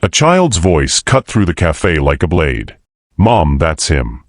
A child's voice cut through the cafe like a blade. "Mom, that's him."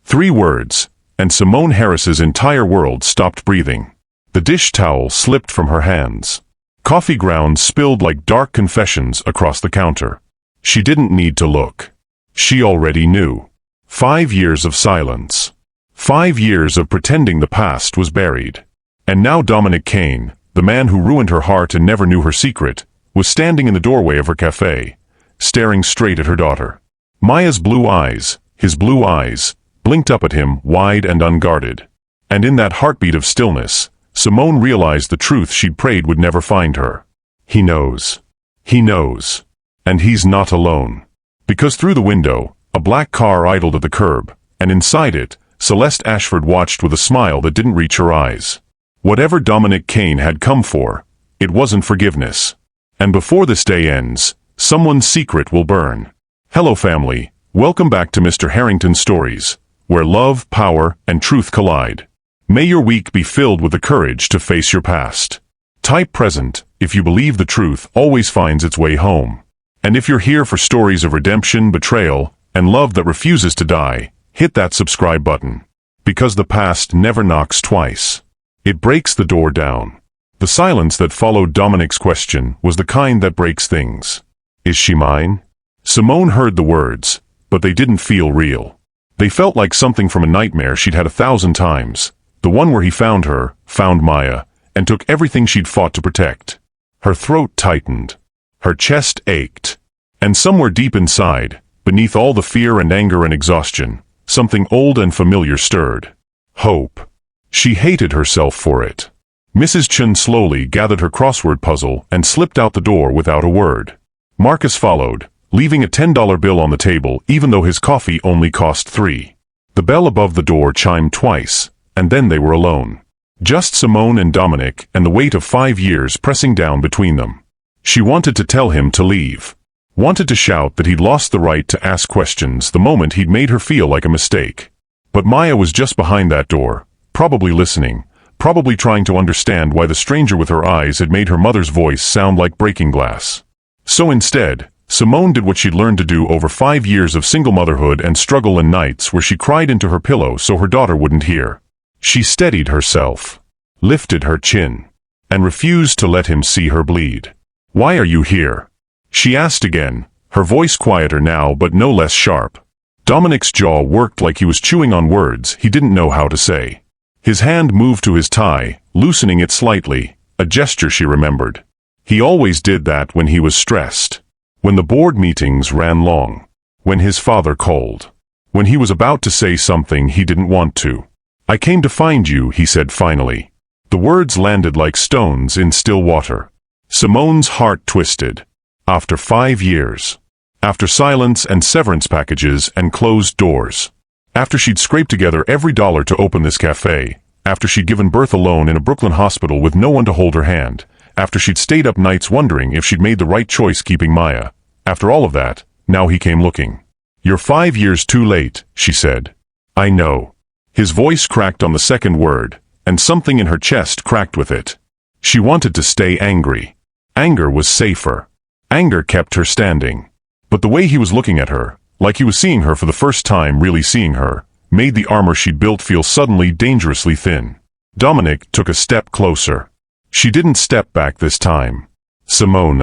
3 words, and Simone Harris's entire world stopped breathing. The dish towel slipped from her hands. Coffee grounds spilled like dark confessions across the counter. She didn't need to look. She already knew. 5 years of silence. 5 years of pretending the past was buried. And now Dominic Kane, the man who ruined her heart and never knew her secret, was standing in the doorway of her cafe, staring straight at her daughter. Maya's blue eyes, his blue eyes, blinked up at him wide and unguarded. And in that heartbeat of stillness, Simone realized the truth she'd prayed would never find her. He knows. He knows. And he's not alone. Because through the window, a black car idled at the curb, and inside it, Celeste Ashford watched with a smile that didn't reach her eyes. Whatever Dominic Kane had come for, it wasn't forgiveness. And before this day ends, someone's secret will burn. Hello family, welcome back to Mr. Harrington Stories, where love, power, and truth collide. May your week be filled with the courage to face your past. Type present if you believe the truth always finds its way home. And if you're here for stories of redemption, betrayal, and love that refuses to die, hit that subscribe button. Because the past never knocks twice. It breaks the door down. The silence that followed Dominic's question was the kind that breaks things. Is she mine? Simone heard the words, but they didn't feel real. They felt like something from a nightmare she'd had 1,000 times, the one where he found her, found Maya, and took everything she'd fought to protect. Her throat tightened. Her chest ached. And somewhere deep inside, beneath all the fear and anger and exhaustion, something old and familiar stirred. Hope. She hated herself for it. Mrs. Chun slowly gathered her crossword puzzle and slipped out the door without a word. Marcus followed, leaving a $10 bill on the table even though his coffee only cost $3. The bell above the door chimed twice, and then they were alone. Just Simone and Dominic and the weight of 5 years pressing down between them. She wanted to tell him to leave. Wanted to shout that he'd lost the right to ask questions the moment he'd made her feel like a mistake. But Maya was just behind that door, probably listening, probably trying to understand why the stranger with her eyes had made her mother's voice sound like breaking glass. So instead, Simone did what she'd learned to do over 5 years of single motherhood and struggle and nights where she cried into her pillow so her daughter wouldn't hear. She steadied herself, lifted her chin, and refused to let him see her bleed. "Why are you here?" she asked again, her voice quieter now but no less sharp. Dominic's jaw worked like he was chewing on words he didn't know how to say. His hand moved to his tie, loosening it slightly, a gesture she remembered. He always did that when he was stressed. When the board meetings ran long. When his father called. When he was about to say something he didn't want to. "I came to find you," he said finally. The words landed like stones in still water. Simone's heart twisted. After 5 years. After silence and severance packages and closed doors. After she'd scraped together every dollar to open this cafe. After she'd given birth alone in a Brooklyn hospital with no one to hold her hand. After she'd stayed up nights wondering if she'd made the right choice keeping Maya. After all of that, now he came looking. "You're 5 years too late," she said. "I know." His voice cracked on the second word, and something in her chest cracked with it. She wanted to stay angry. Anger was safer. Anger kept her standing. But the way he was looking at her, like he was seeing her for the first time really seeing her, made the armor she'd built feel suddenly dangerously thin. Dominic took a step closer. She didn't step back this time. "Simone,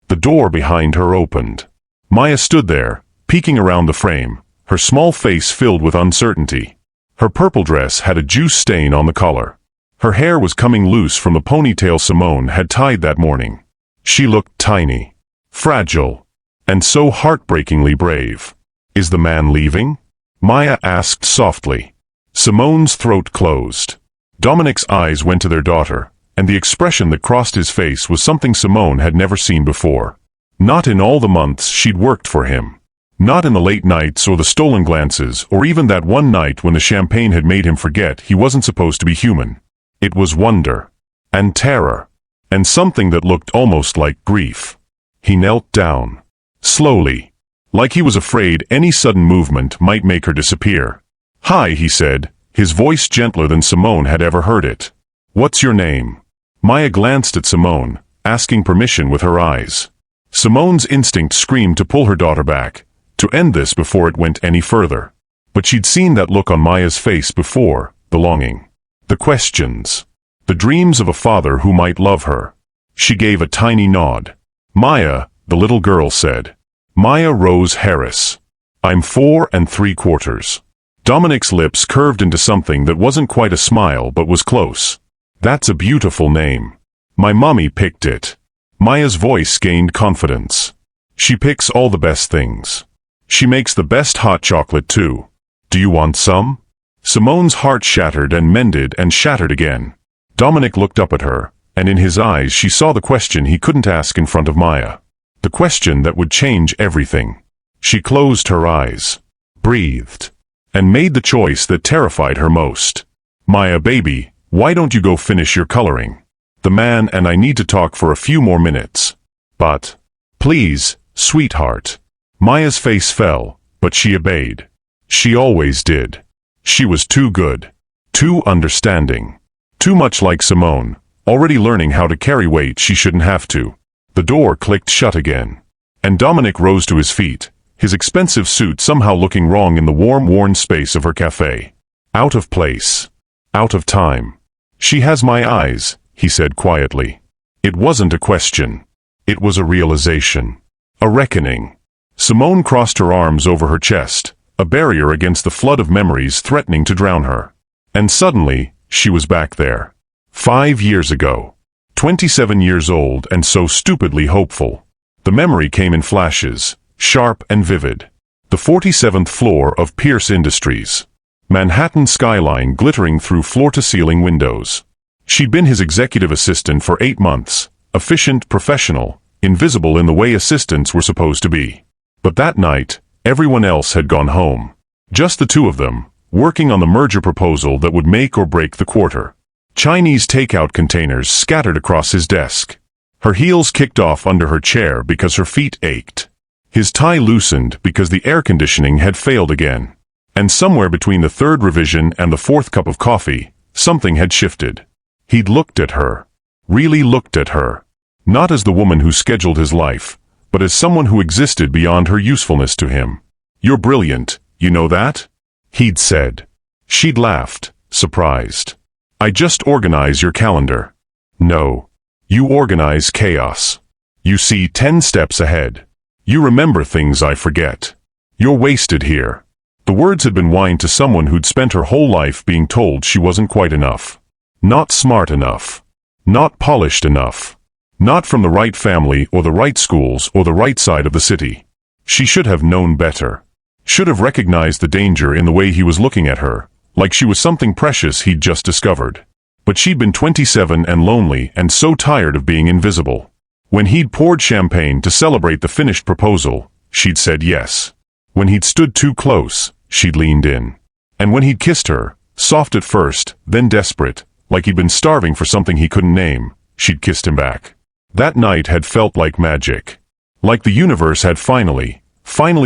The door behind her opened. Maya stood there, peeking around the frame, her small face filled with uncertainty. Her purple dress had a juice stain on the collar. Her hair was coming loose from the ponytail Simone had tied that morning. She looked tiny, fragile, and so heartbreakingly brave. "Is the man leaving?" Maya asked softly. Simone's throat closed. Dominic's eyes went to their daughter, and the expression that crossed his face was something Simone had never seen before. Not in all the months she'd worked for him. Not in the late nights or the stolen glances or even that one night when the champagne had made him forget he wasn't supposed to be human. It was wonder. And terror. And something that looked almost like grief. He knelt down. Slowly. Like he was afraid any sudden movement might make her disappear. "Hi," he said, his voice gentler than Simone had ever heard it. "What's your name?" Maya glanced at Simone, asking permission with her eyes. Simone's instinct screamed to pull her daughter back, to end this before it went any further. But she'd seen that look on Maya's face before, the longing, the questions, the dreams of a father who might love her. She gave a tiny nod. Maya, the little girl said. Maya Rose Harris. I'm 4 3/4. Dominic's lips curved into something that wasn't quite a smile but was close. That's a beautiful name. My mommy picked it. Maya's voice gained confidence. She picks all the best things. She makes the best hot chocolate too. Do you want some? Simone's heart shattered and mended and shattered again. Dominic looked up at her, and in his eyes she saw the question he couldn't ask in front of Maya. The question that would change everything. She closed her eyes, breathed, and made the choice that terrified her most. Maya baby, why don't you go finish your coloring? The man and I need to talk for a few more minutes. But, please, sweetheart. Maya's face fell, but she obeyed. She always did. She was too good, too understanding, too much like Simone, already learning how to carry weight she shouldn't have to. The door clicked shut again, and Dominic rose to his feet, his expensive suit somehow looking wrong in the warm, worn space of her cafe. Out of place. Out of time. She has my eyes, he said quietly. It wasn't a question. It was a realization. A reckoning. Simone crossed her arms over her chest, a barrier against the flood of memories threatening to drown her. And suddenly, she was back there. 5 years ago. 27 years old and so stupidly hopeful. The memory came in flashes, sharp and vivid. The 47th floor of Pierce Industries. Manhattan skyline glittering through floor-to-ceiling windows. She'd been his executive assistant for 8 months, efficient, professional, invisible in the way assistants were supposed to be. But that night, everyone else had gone home. Just the two of them, working on the merger proposal that would make or break the quarter. Chinese takeout containers scattered across his desk. Her heels kicked off under her chair because her feet ached. His tie loosened because the air conditioning had failed again. And somewhere between the third revision and the fourth cup of coffee, something had shifted. He'd looked at her. Really looked at her. Not as the woman who scheduled his life, but as someone who existed beyond her usefulness to him. You're brilliant, you know that? He'd said. She'd laughed, surprised. I just organize your calendar. No. You organize chaos. You see 10 steps ahead. You remember things I forget. You're wasted here. The words had been whined to someone who'd spent her whole life being told she wasn't quite enough. Not smart enough. Not polished enough. Not from the right family or the right schools or the right side of the city. She should have known better. Should have recognized the danger in the way he was looking at her, like she was something precious he'd just discovered. But she'd been 27 and lonely and so tired of being invisible. When he'd poured champagne to celebrate the finished proposal, she'd said yes. When he'd stood too close, she'd leaned in. And when he'd kissed her, soft at first, then desperate, like he'd been starving for something he couldn't name, she'd kissed him back. That night had felt like magic. Like the universe had finally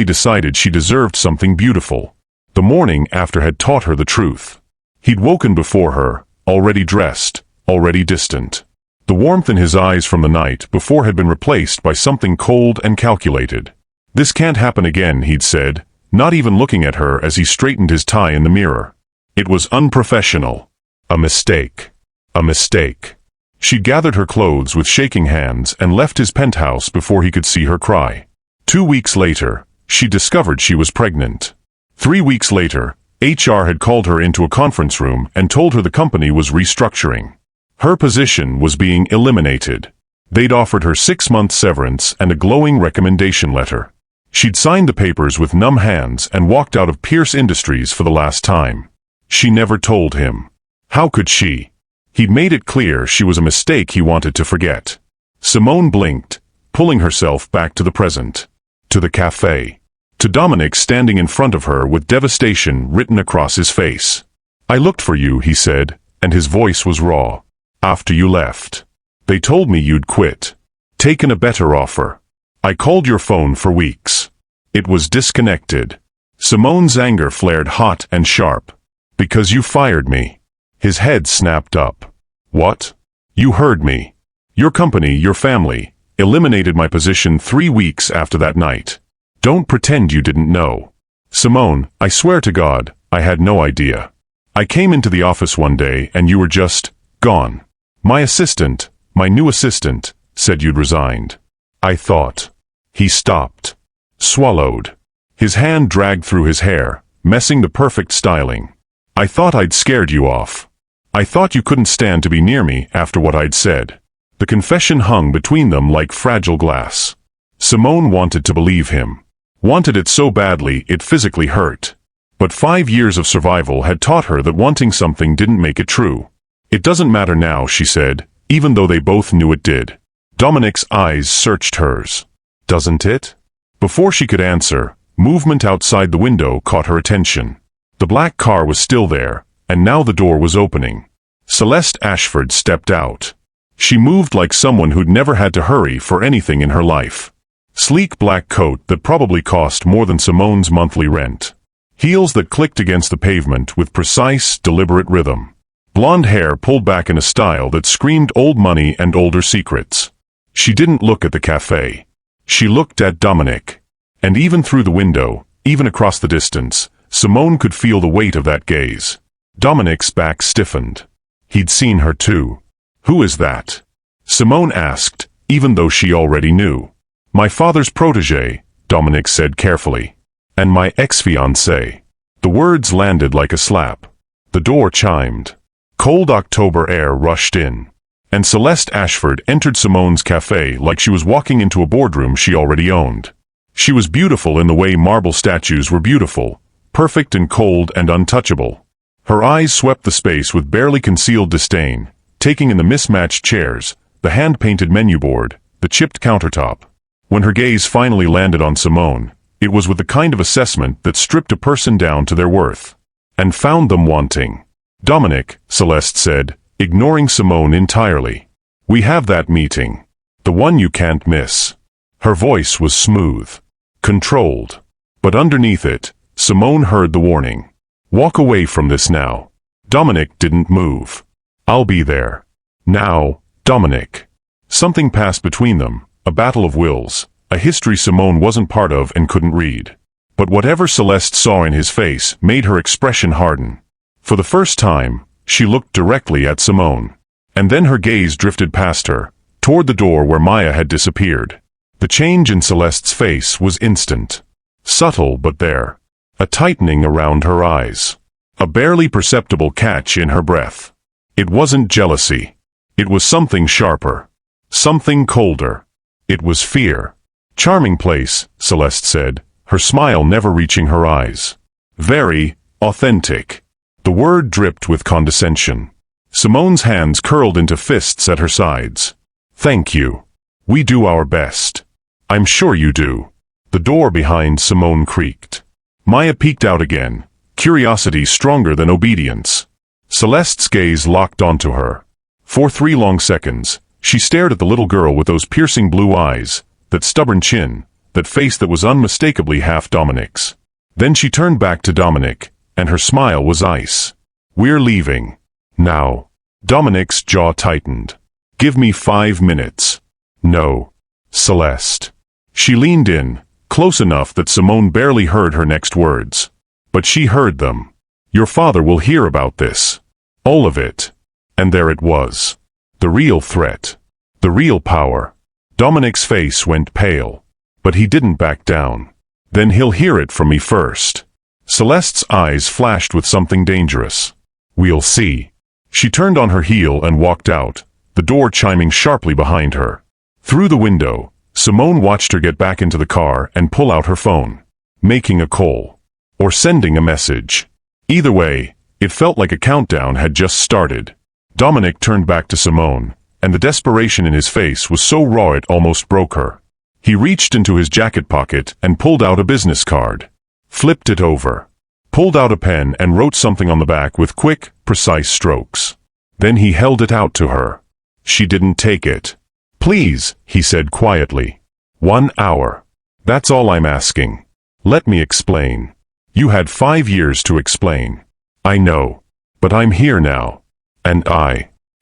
decided she deserved something beautiful. The morning after had taught her the truth. He'd woken before her, already dressed, already distant. The warmth in his eyes from the night before had been replaced by something cold and calculated. This can't happen again, he'd said, not even looking at her as he straightened his tie in the mirror. It was unprofessional. A mistake. A mistake. She gathered her clothes with shaking hands and left his penthouse before he could see her cry. 2 weeks later, she discovered she was pregnant. 3 weeks later, HR had called her into a conference room and told her the company was restructuring. Her position was being eliminated. They'd offered her 6-month severance and a glowing recommendation letter. She'd signed the papers with numb hands and walked out of Pierce Industries for the last time. She never told him. How could she? He'd made it clear she was a mistake he wanted to forget. Simone blinked, pulling herself back to the present. To the cafe. To Dominic standing in front of her with devastation written across his face. I looked for you, he said, and his voice was raw. After you left. They told me you'd quit. Taken a better offer. I called your phone for weeks. It was disconnected. Simone's anger flared hot and sharp. Because you fired me. His head snapped up. What? You heard me. Your company, your family, eliminated my position 3 weeks after that night. Don't pretend you didn't know. Simone, I swear to God, I had no idea. I came into the office one day and you were just gone. My assistant, my new assistant, said you'd resigned. I thought. He stopped. Swallowed. His hand dragged through his hair, messing the perfect styling. I thought I'd scared you off. I thought you couldn't stand to be near me after what I'd said. The confession hung between them like fragile glass. Simone wanted to believe him. Wanted it so badly it physically hurt. But 5 years of survival had taught her that wanting something didn't make it true. It doesn't matter now, she said, even though they both knew it did. Dominic's eyes searched hers. Doesn't it? Before she could answer, movement outside the window caught her attention. The black car was still there, and now the door was opening. Celeste Ashford stepped out. She moved like someone who'd never had to hurry for anything in her life. Sleek black coat that probably cost more than Simone's monthly rent. Heels that clicked against the pavement with precise, deliberate rhythm. Blonde hair pulled back in a style that screamed old money and older secrets. She didn't look at the cafe. She looked at Dominic. And even through the window, even across the distance, Simone could feel the weight of that gaze. Dominic's back stiffened. He'd seen her too. Who is that? Simone asked, even though she already knew. My father's protégé, Dominic said carefully. And my ex-fiancé. The words landed like a slap. The door chimed. Cold October air rushed in. And Celeste Ashford entered Simone's cafe like she was walking into a boardroom she already owned. She was beautiful in the way marble statues were beautiful, perfect and cold and untouchable. Her eyes swept the space with barely concealed disdain, taking in the mismatched chairs, the hand-painted menu board, the chipped countertop. When her gaze finally landed on Simone, it was with the kind of assessment that stripped a person down to their worth. And found them wanting. Dominic, Celeste said, ignoring Simone entirely. We have that meeting. The one you can't miss. Her voice was smooth. Controlled. But underneath it, Simone heard the warning. Walk away from this now. Dominic didn't move. I'll be there. Now, Dominic. Something passed between them, a battle of wills, a history Simone wasn't part of and couldn't read. But whatever Celeste saw in his face made her expression harden. For the first time, she looked directly at Simone. And then her gaze drifted past her, toward the door where Maya had disappeared. The change in Celeste's face was instant. Subtle but there. A tightening around her eyes. A barely perceptible catch in her breath. It wasn't jealousy. It was something sharper. Something colder. It was fear. Charming place, Celeste said, her smile never reaching her eyes. Very authentic. The word dripped with condescension. Simone's hands curled into fists at her sides. Thank you. We do our best. I'm sure you do. The door behind Simone creaked. Maya peeked out again, curiosity stronger than obedience. Celeste's gaze locked onto her. For 3 long seconds, she stared at the little girl with those piercing blue eyes, that stubborn chin, that face that was unmistakably half Dominic's. Then she turned back to Dominic, and her smile was ice. We're leaving. Now. Dominic's jaw tightened. Give me 5 minutes. No. Celeste. She leaned in, close enough that Simone barely heard her next words. But she heard them. Your father will hear about this. All of it. And there it was. The real threat. The real power. Dominic's face went pale. But he didn't back down. Then he'll hear it from me first. Celeste's eyes flashed with something dangerous. We'll see. She turned on her heel and walked out, the door chiming sharply behind her. Through the window, Simone watched her get back into the car and pull out her phone. Making a call. Or sending a message. Either way, it felt like a countdown had just started. Dominic turned back to Simone, and the desperation in his face was so raw it almost broke her. He reached into his jacket pocket and pulled out a business card. Flipped it over. Pulled out a pen and wrote something on the back with quick, precise strokes. Then he held it out to her. She didn't take it. Please, he said quietly. 1 hour. That's all I'm asking. Let me explain. You had 5 years to explain. I know. But I'm here now. And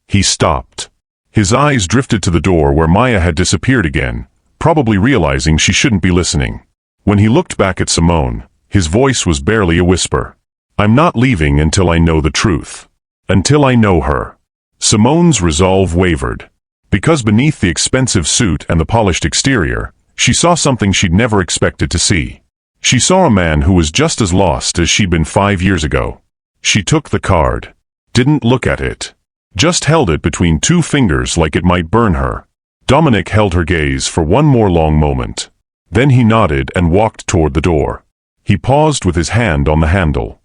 He stopped. His eyes drifted to the door where Maya had disappeared again, probably realizing she shouldn't be listening. When he looked back at Simone, his voice was barely a whisper. "I'm not leaving until I know the truth. Until I know her." Simone's resolve wavered. Because beneath the expensive suit and the polished exterior, she saw something she'd never expected to see. She saw a man who was just as lost as she'd been 5 years ago. She took the card. Didn't look at it. Just held it between 2 fingers like it might burn her. Dominic held her gaze for one more long moment. Then he nodded and walked toward the door. He paused with his hand on the handle.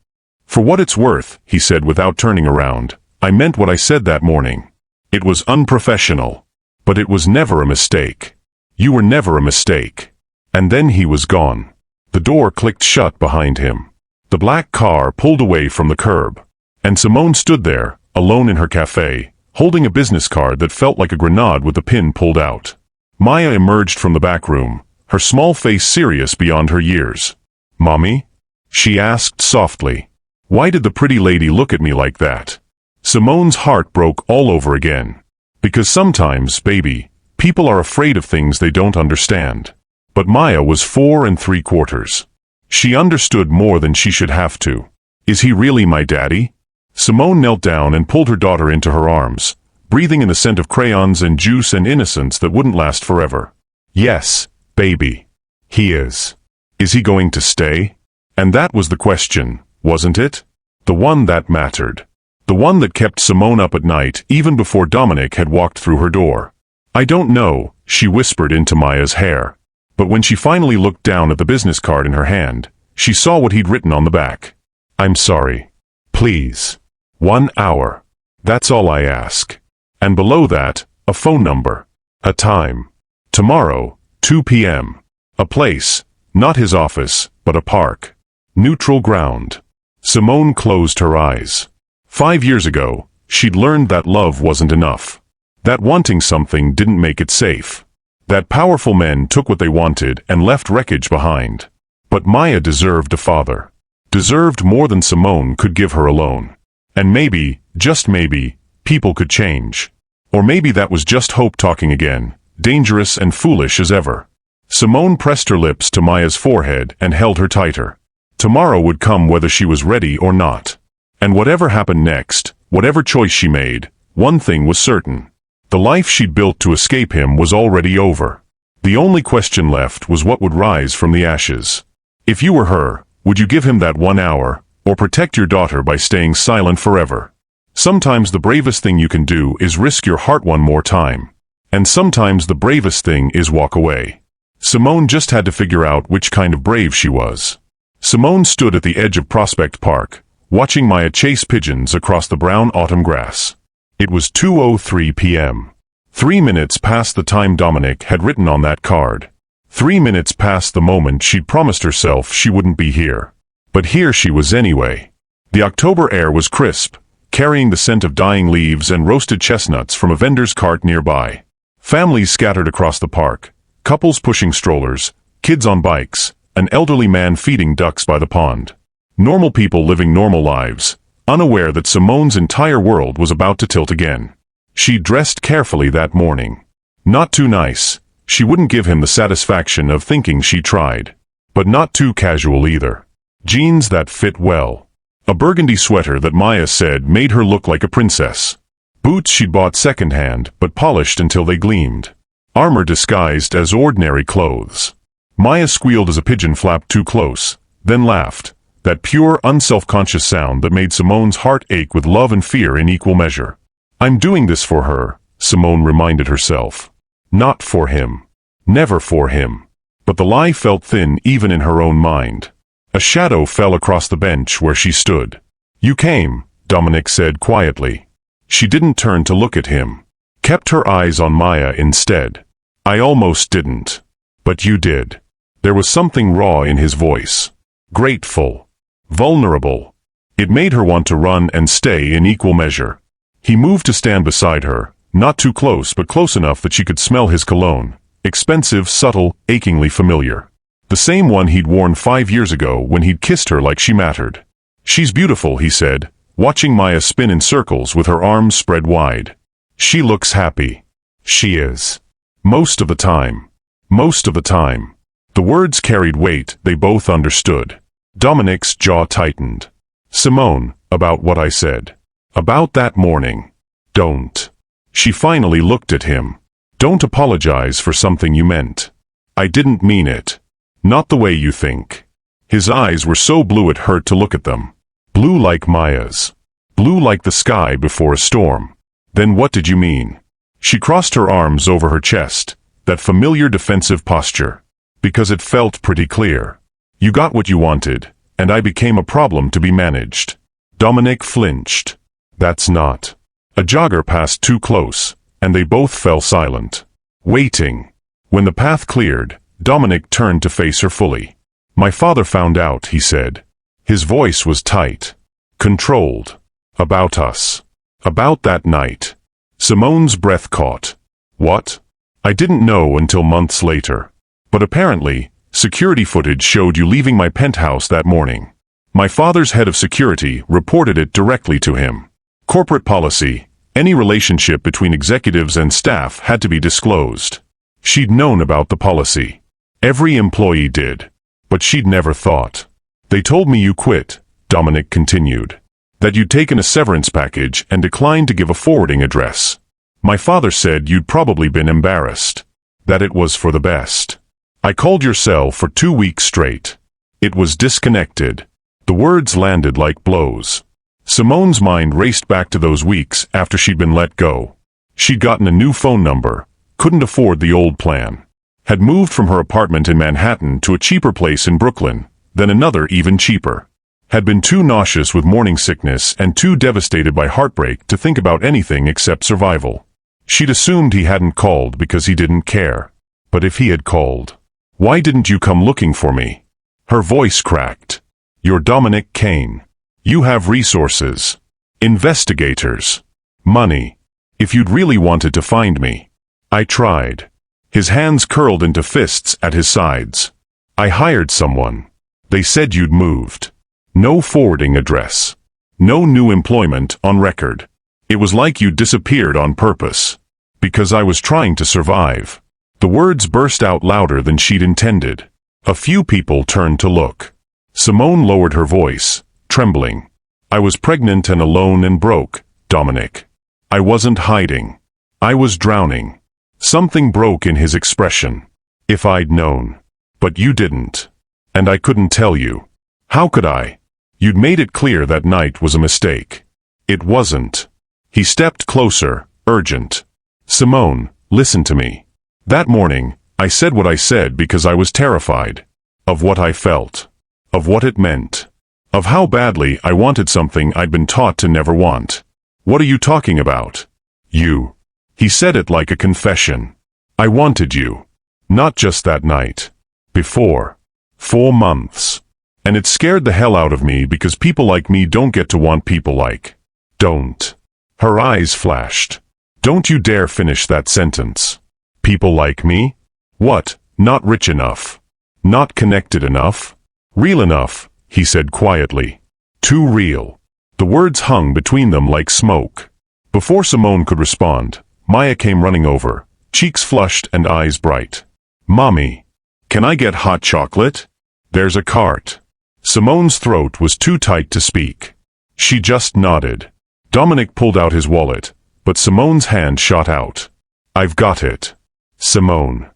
"For what it's worth," he said without turning around, "I meant what I said that morning. It was unprofessional. But it was never a mistake. You were never a mistake." And then he was gone. The door clicked shut behind him. The black car pulled away from the curb. And Simone stood there, alone in her cafe, holding a business card that felt like a grenade with the pin pulled out. Maya emerged from the back room, her small face serious beyond her years. "Mommy?" she asked softly. Why did the pretty lady look at me like that? Simone's heart broke all over again. Because sometimes, baby, people are afraid of things they don't understand. But Maya was 4 3/4. She understood more than she should have to. "Is he really my daddy?" Simone knelt down and pulled her daughter into her arms, breathing in the scent of crayons and juice and innocence that wouldn't last forever. "Yes, baby. He is. Is he going to stay?" And that was the question, wasn't it? The one that mattered. The one that kept Simone up at night even before Dominic had walked through her door. "I don't know," she whispered into Maya's hair. But when she finally looked down at the business card in her hand, she saw what he'd written on the back. "I'm sorry. Please. 1 hour. That's all I ask." And below that, a phone number. A time. Tomorrow, 2 p.m. A place, not his office, but a park. Neutral ground. Simone closed her eyes. 5 years ago, she'd learned that love wasn't enough. That wanting something didn't make it safe. That powerful men took what they wanted and left wreckage behind. But Maya deserved a father. Deserved more than Simone could give her alone. And maybe, just maybe, people could change. Or maybe that was just hope talking again, dangerous and foolish as ever. Simone pressed her lips to Maya's forehead and held her tighter. Tomorrow would come whether she was ready or not. And whatever happened next, whatever choice she made, one thing was certain. The life she'd built to escape him was already over. The only question left was what would rise from the ashes. If you were her, would you give him that 1 hour, or protect your daughter by staying silent forever? Sometimes the bravest thing you can do is risk your heart one more time. And sometimes the bravest thing is walk away. Simone just had to figure out which kind of brave she was. Simone stood at the edge of Prospect Park, watching Maya chase pigeons across the brown autumn grass. It was 2:03 p.m. 3 minutes past the time Dominic had written on that card. 3 minutes past the moment she'd promised herself she wouldn't be here. But here she was anyway. The October air was crisp, carrying the scent of dying leaves and roasted chestnuts from a vendor's cart nearby. Families scattered across the park, couples pushing strollers, kids on bikes, an elderly man feeding ducks by the pond. Normal people living normal lives, unaware that Simone's entire world was about to tilt again. She dressed carefully that morning. Not too nice. She wouldn't give him the satisfaction of thinking she tried. But not too casual either. Jeans that fit well. A burgundy sweater that Maya said made her look like a princess. Boots she'd bought secondhand but polished until they gleamed. Armor disguised as ordinary clothes. Maya squealed as a pigeon flapped too close, then laughed. That pure, unself-conscious sound that made Simone's heart ache with love and fear in equal measure. "I'm doing this for her," Simone reminded herself. Not for him. Never for him. But the lie felt thin even in her own mind. A shadow fell across the bench where she stood. "You came," Dominic said quietly. She didn't turn to look at him. Kept her eyes on Maya instead. "I almost didn't. But you did." There was something raw in his voice. Grateful. Vulnerable. It made her want to run and stay in equal measure. He moved to stand beside her, not too close but close enough that she could smell his cologne. Expensive, subtle, achingly familiar. The same one he'd worn 5 years ago when he'd kissed her like she mattered. "She's beautiful," he said, watching Maya spin in circles with her arms spread wide. "She looks happy." She is. Most of the time. Most of the time. The words carried weight they both understood. Dominic's jaw tightened. Simone, about what I said. About that morning. Don't. She finally looked at him. Don't apologize for something you meant. I didn't mean it. Not the way you think. His eyes were so blue it hurt to look at them. Blue like Maya's. Blue like the sky before a storm. Then what did you mean? She crossed her arms over her chest, that familiar defensive posture. Because it felt pretty clear. You got what you wanted, and I became a problem to be managed. Dominic flinched. That's not. A jogger passed too close, and they both fell silent. Waiting. When the path cleared, Dominic turned to face her fully. My father found out, he said. His voice was tight. Controlled. About us. About that night. Simone's breath caught. What? I didn't know until months later. But apparently, security footage showed you leaving my penthouse that morning. My father's head of security reported it directly to him. Corporate policy, any relationship between executives and staff had to be disclosed. She'd known about the policy. Every employee did. But she'd never thought. They told me you quit, Dominic continued. That you'd taken a severance package and declined to give a forwarding address. My father said you'd probably been embarrassed. That it was for the best. I called your cell for 2 weeks straight. It was disconnected. The words landed like blows. Simone's mind raced back to those weeks after she'd been let go. She'd gotten a new phone number, couldn't afford the old plan. Had moved from her apartment in Manhattan to a cheaper place in Brooklyn, then another even cheaper. Had been too nauseous with morning sickness and too devastated by heartbreak to think about anything except survival. She'd assumed he hadn't called because he didn't care. But if he had called, why didn't you come looking for me? Her voice cracked. You're Dominic Kane. You have resources. Investigators. Money. If you'd really wanted to find me. I tried. His hands curled into fists at his sides. I hired someone. They said you'd moved. No forwarding address. No new employment on record. It was like you'd disappeared on purpose. Because I was trying to survive. The words burst out louder than she'd intended. A few people turned to look. Simone lowered her voice, trembling. I was pregnant and alone and broke, Dominic. I wasn't hiding. I was drowning. Something broke in his expression. If I'd known. But you didn't. And I couldn't tell you. How could I? You'd made it clear that night was a mistake. It wasn't. He stepped closer, urgent. Simone, listen to me. That morning, I said what I said because I was terrified. Of what I felt. Of what it meant. Of how badly I wanted something I'd been taught to never want. What are you talking about? You. He said it like a confession. I wanted you. Not just that night. Before. 4 months. And it scared the hell out of me because people like me don't get to want people like. Don't. Her eyes flashed. Don't you dare finish that sentence. People like me? What, not rich enough? Not connected enough? Real enough, he said quietly. Too real. The words hung between them like smoke. Before Simone could respond, Maya came running over, cheeks flushed and eyes bright. Mommy, can I get hot chocolate? There's a cart. Simone's throat was too tight to speak. She just nodded. Dominic pulled out his wallet, but Simone's hand shot out. I've got it. Simone.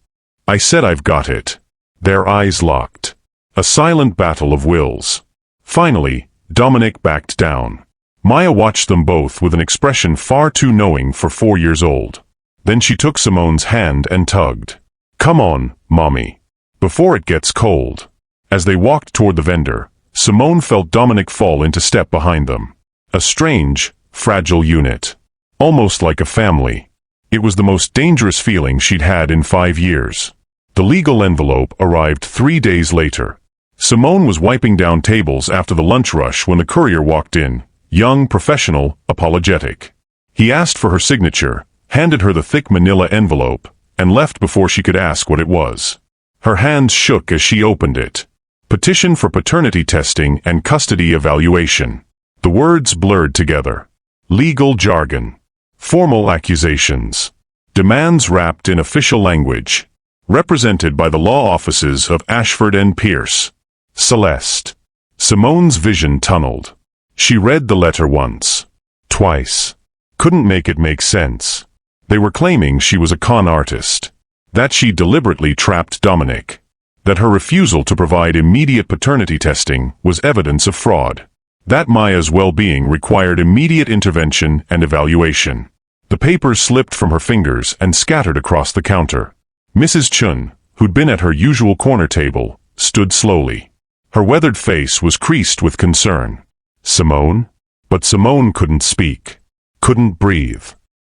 I said I've got it. Their eyes locked. A silent battle of wills. Finally, Dominic backed down. Maya watched them both with an expression far too knowing for 4 years old. Then she took Simone's hand and tugged. Come on, Mommy. Before it gets cold. As they walked toward the vendor, Simone felt Dominic fall into step behind them. A strange, fragile unit. Almost like a family. It was the most dangerous feeling she'd had in 5 years. The legal envelope arrived 3 days later. Simone was wiping down tables after the lunch rush when the courier walked in, young, professional, apologetic. He asked for her signature, handed her the thick manila envelope, and left before she could ask what it was. Her hands shook as she opened it. Petition for paternity testing and custody evaluation. The words blurred together. Legal jargon. Formal accusations. Demands wrapped in official language. Represented by the law offices of Ashford and Pierce. Celeste. Simone's vision tunneled. She read the letter once. Twice. Couldn't make it make sense. They were claiming she was a con artist. That she deliberately trapped Dominic. That her refusal to provide immediate paternity testing was evidence of fraud. That Maya's well-being required immediate intervention and evaluation. The papers slipped from her fingers and scattered across the counter. Mrs. Chun, who'd been at her usual corner table, stood slowly. Her weathered face was creased with concern. Simone? But Simone couldn't speak. Couldn't breathe.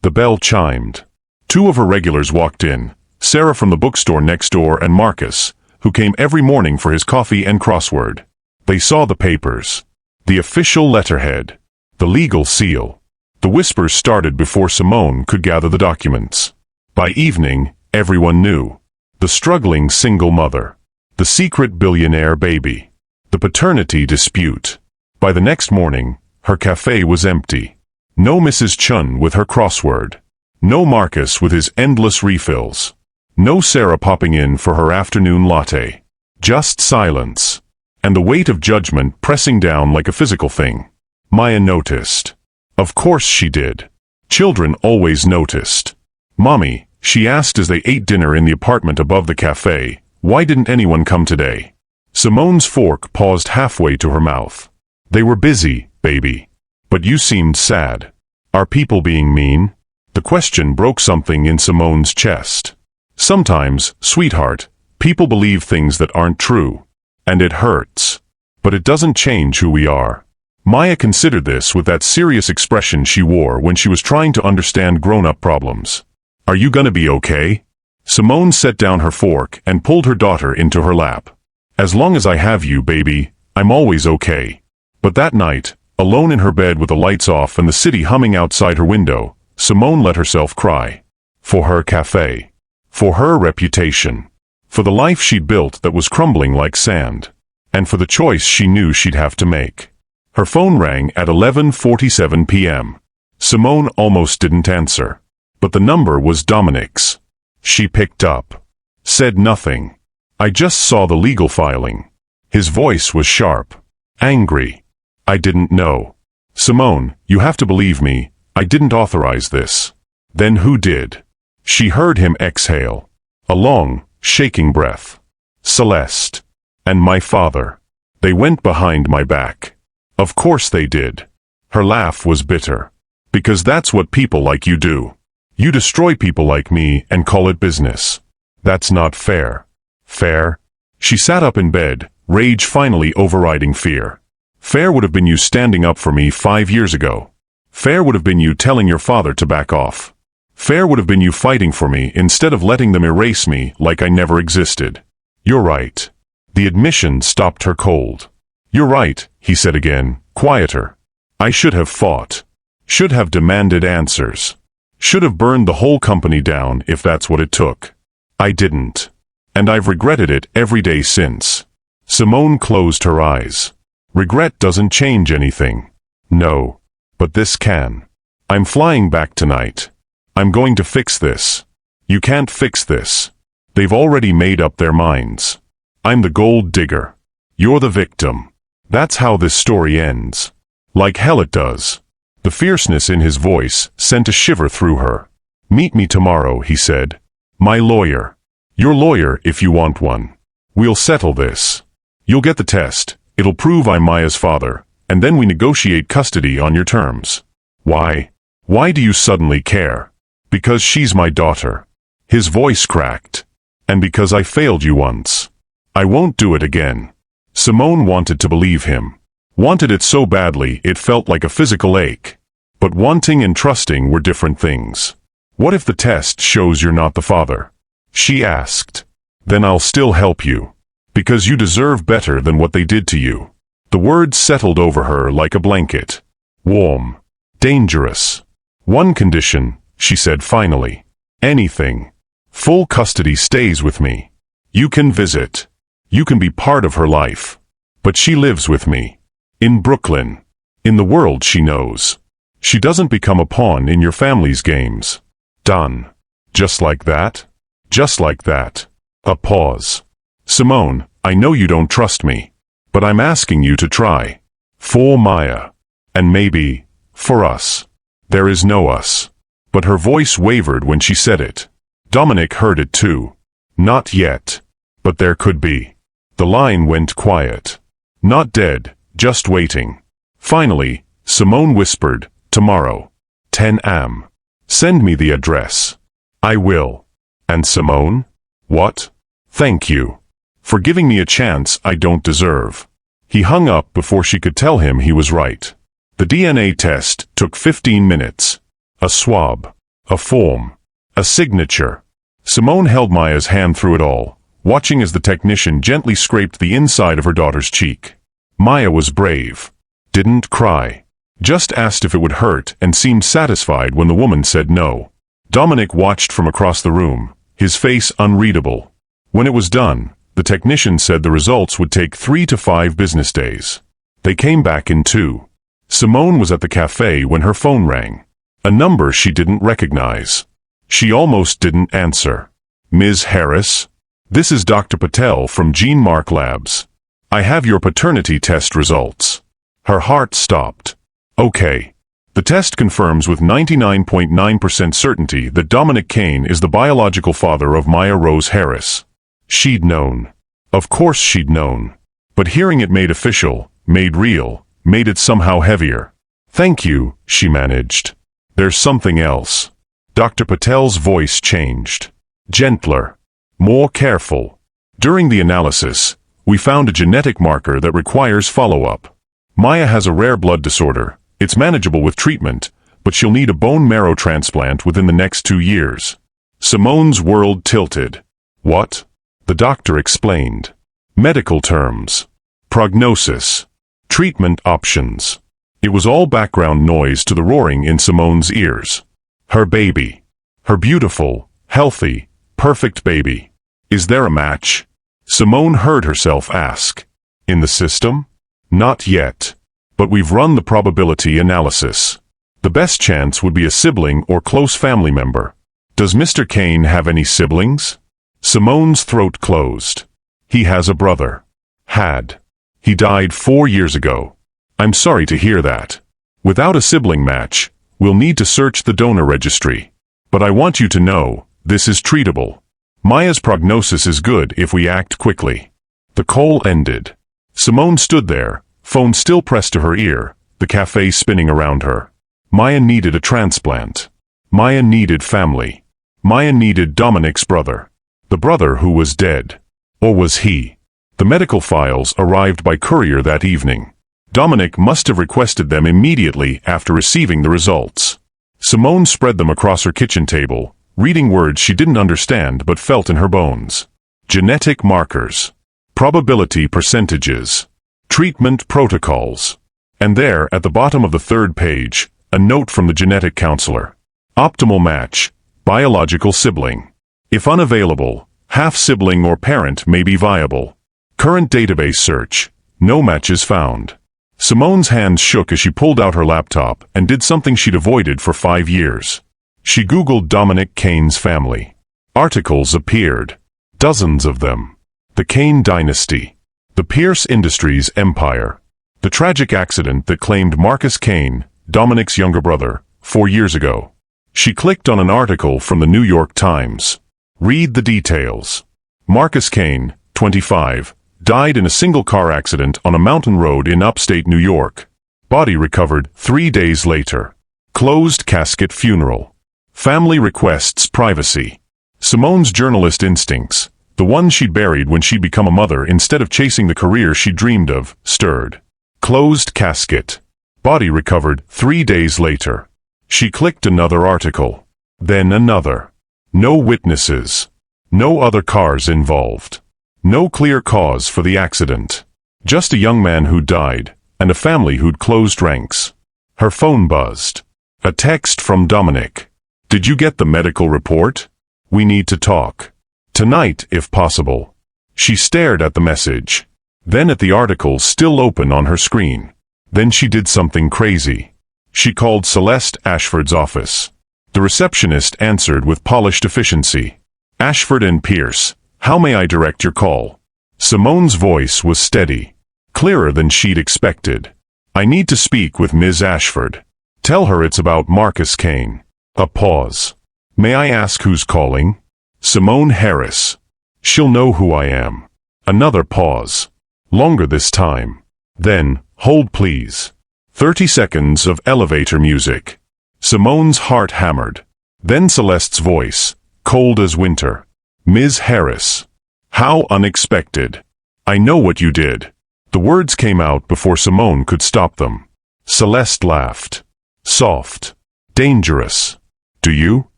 The bell chimed. Two of her regulars walked in, Sarah from the bookstore next door and Marcus, who came every morning for his coffee and crossword. They saw the papers. The official letterhead. The legal seal. The whispers started before Simone could gather the documents. By evening, everyone knew. The struggling single mother. The secret billionaire baby. The paternity dispute. By the next morning, her cafe was empty. No Mrs. Chun with her crossword. No Marcus with his endless refills. No Sarah popping in for her afternoon latte. Just silence. And the weight of judgment pressing down like a physical thing. Maya noticed. Of course she did. Children always noticed. Mommy, she asked as they ate dinner in the apartment above the cafe, why didn't anyone come today? Simone's fork paused halfway to her mouth. They were busy, baby. But you seemed sad. Are people being mean? The question broke something in Simone's chest. Sometimes, sweetheart, people believe things that aren't true. And it hurts. But it doesn't change who we are. Maya considered this with that serious expression she wore when she was trying to understand grown-up problems. Are you gonna be okay? Simone set down her fork and pulled her daughter into her lap. As long as I have you, baby, I'm always okay. But that night, alone in her bed with the lights off and the city humming outside her window, Simone let herself cry. For her cafe. For her reputation. For the life she'd built that was crumbling like sand. And for the choice she knew she'd have to make. Her phone rang at 11:47 p.m. Simone almost didn't answer. But the number was Dominic's. She picked up. Said nothing. I just saw the legal filing. His voice was sharp. Angry. I didn't know. Simone, you have to believe me, I didn't authorize this. Then who did? She heard him exhale. A long, shaking breath. Celeste. And my father. They went behind my back. Of course they did. Her laugh was bitter. Because that's what people like you do. You destroy people like me and call it business. That's not fair. Fair? She sat up in bed, rage finally overriding fear. Fair would have been you standing up for me 5 years ago. Fair would have been you telling your father to back off. Fair would have been you fighting for me instead of letting them erase me like I never existed. You're right. The admission stopped her cold. You're right, he said again, quieter. I should have fought. Should have demanded answers. Should have burned the whole company down if that's what it took. I didn't. And I've regretted it every day since. Simone closed her eyes. Regret doesn't change anything. No. But this can. I'm flying back tonight. I'm going to fix this. You can't fix this. They've already made up their minds. I'm the gold digger. You're the victim. That's how this story ends. Like hell it does. The fierceness in his voice sent a shiver through her. Meet me tomorrow, he said. My lawyer. Your lawyer if you want one. We'll settle this. You'll get the test. It'll prove I'm Maya's father, and then we negotiate custody on your terms. Why? Why do you suddenly care? Because she's my daughter. His voice cracked. And because I failed you once. I won't do it again. Simone wanted to believe him. Wanted it so badly it felt like a physical ache. But wanting and trusting were different things. What if the test shows you're not the father? She asked. Then I'll still help you. Because you deserve better than what they did to you. The words settled over her like a blanket. Warm. Dangerous. One condition, she said finally. Anything. Full custody stays with me. You can visit. You can be part of her life. But she lives with me. In Brooklyn. In the world she knows. She doesn't become a pawn in your family's games. Done. Just like that? Just like that. A pause. Simone, I know you don't trust me, but I'm asking you to try. For Maya. And maybe, for us. There is no us. But her voice wavered when she said it. Dominic heard it too. Not yet. But there could be. The line went quiet. Not dead, just waiting. Finally, Simone whispered, tomorrow. 10 am. Send me the address. I will. And Simone? What? Thank you. For giving me a chance I don't deserve. He hung up before she could tell him he was right. The DNA test took 15 minutes. A swab. A form. A signature. Simone held Maya's hand through it all, watching as the technician gently scraped the inside of her daughter's cheek. Maya was brave. Didn't cry. Just asked if it would hurt and seemed satisfied when the woman said no. Dominic watched from across the room, his face unreadable. When it was done, the technician said the results would take 3 to 5 business days. They came back in 2. Simone was at the cafe when her phone rang. A number she didn't recognize. She almost didn't answer. Ms. Harris? This is Dr. Patel from Gene Mark Labs. I have your paternity test results. Her heart stopped. Okay. The test confirms with 99.9% certainty that Dominic Kane is the biological father of Maya Rose Harris. She'd known. Of course she'd known. But hearing it made official, made real, made it somehow heavier. Thank you, she managed. There's something else. Dr. Patel's voice changed. Gentler. More careful. During the analysis, we found a genetic marker that requires follow-up. Maya has a rare blood disorder. It's manageable with treatment, but she'll need a bone marrow transplant within the next 2 years. Simone's world tilted. What? The doctor explained. Medical terms. Prognosis. Treatment options. It was all background noise to the roaring in Simone's ears. Her baby. Her beautiful, healthy, perfect baby. Is there a match? Simone heard herself ask. In the system? Not yet. But we've run the probability analysis. The best chance would be a sibling or close family member. Does Mr. Kane have any siblings? Simone's throat closed. He has a brother. Had. He died 4 years ago. I'm sorry to hear that. Without a sibling match, we'll need to search the donor registry. But I want you to know, this is treatable. Maya's prognosis is good if we act quickly. The call ended. Simone stood there, phone still pressed to her ear, the cafe spinning around her. Maya needed a transplant. Maya needed family. Maya needed Dominic's brother. The brother who was dead. Or was he? The medical files arrived by courier that evening. Dominic must have requested them immediately after receiving the results. Simone spread them across her kitchen table, reading words she didn't understand but felt in her bones. Genetic markers. Probability percentages. Treatment protocols. And there, at the bottom of the 3rd page, a note from the genetic counselor. Optimal match. Biological sibling. If unavailable, half-sibling or parent may be viable. Current database search. No matches found. Simone's hands shook as she pulled out her laptop and did something she'd avoided for 5 years. She Googled Dominic Kane's family. Articles appeared. Dozens of them. The Kane dynasty. The Pierce Industries empire. The tragic accident that claimed Marcus Kane, Dominic's younger brother, 4 years ago. She clicked on an article from the New York Times. Read the details. Marcus Kane, 25, died in a single car accident on a mountain road in upstate New York. Body recovered 3 days later. Closed casket funeral. Family requests privacy. Simone's journalist instincts, the ones she'd buried when she'd become a mother instead of chasing the career she dreamed of, stirred. Closed casket. Body recovered 3 days later. She clicked another article. Then another. No witnesses. No other cars involved. No clear cause for the accident. Just a young man who died, and a family who'd closed ranks. Her phone buzzed. A text from Dominic. Did you get the medical report? We need to talk. Tonight, if possible. She stared at the message. Then at the article still open on her screen. Then she did something crazy. She called Celeste Ashford's office. The receptionist answered with polished efficiency. Ashford and Pierce, how may I direct your call? Simone's voice was steady, clearer than she'd expected. I need to speak with Ms. Ashford. Tell her it's about Marcus Kane. A pause. May I ask who's calling? Simone Harris. She'll know who I am. Another pause. Longer this time. Then, hold please. 30 seconds of elevator music. Simone's heart hammered. Then Celeste's voice, cold as winter. Ms. Harris. How unexpected. I know what you did. The words came out before Simone could stop them. Celeste laughed. Soft. Dangerous. Do you?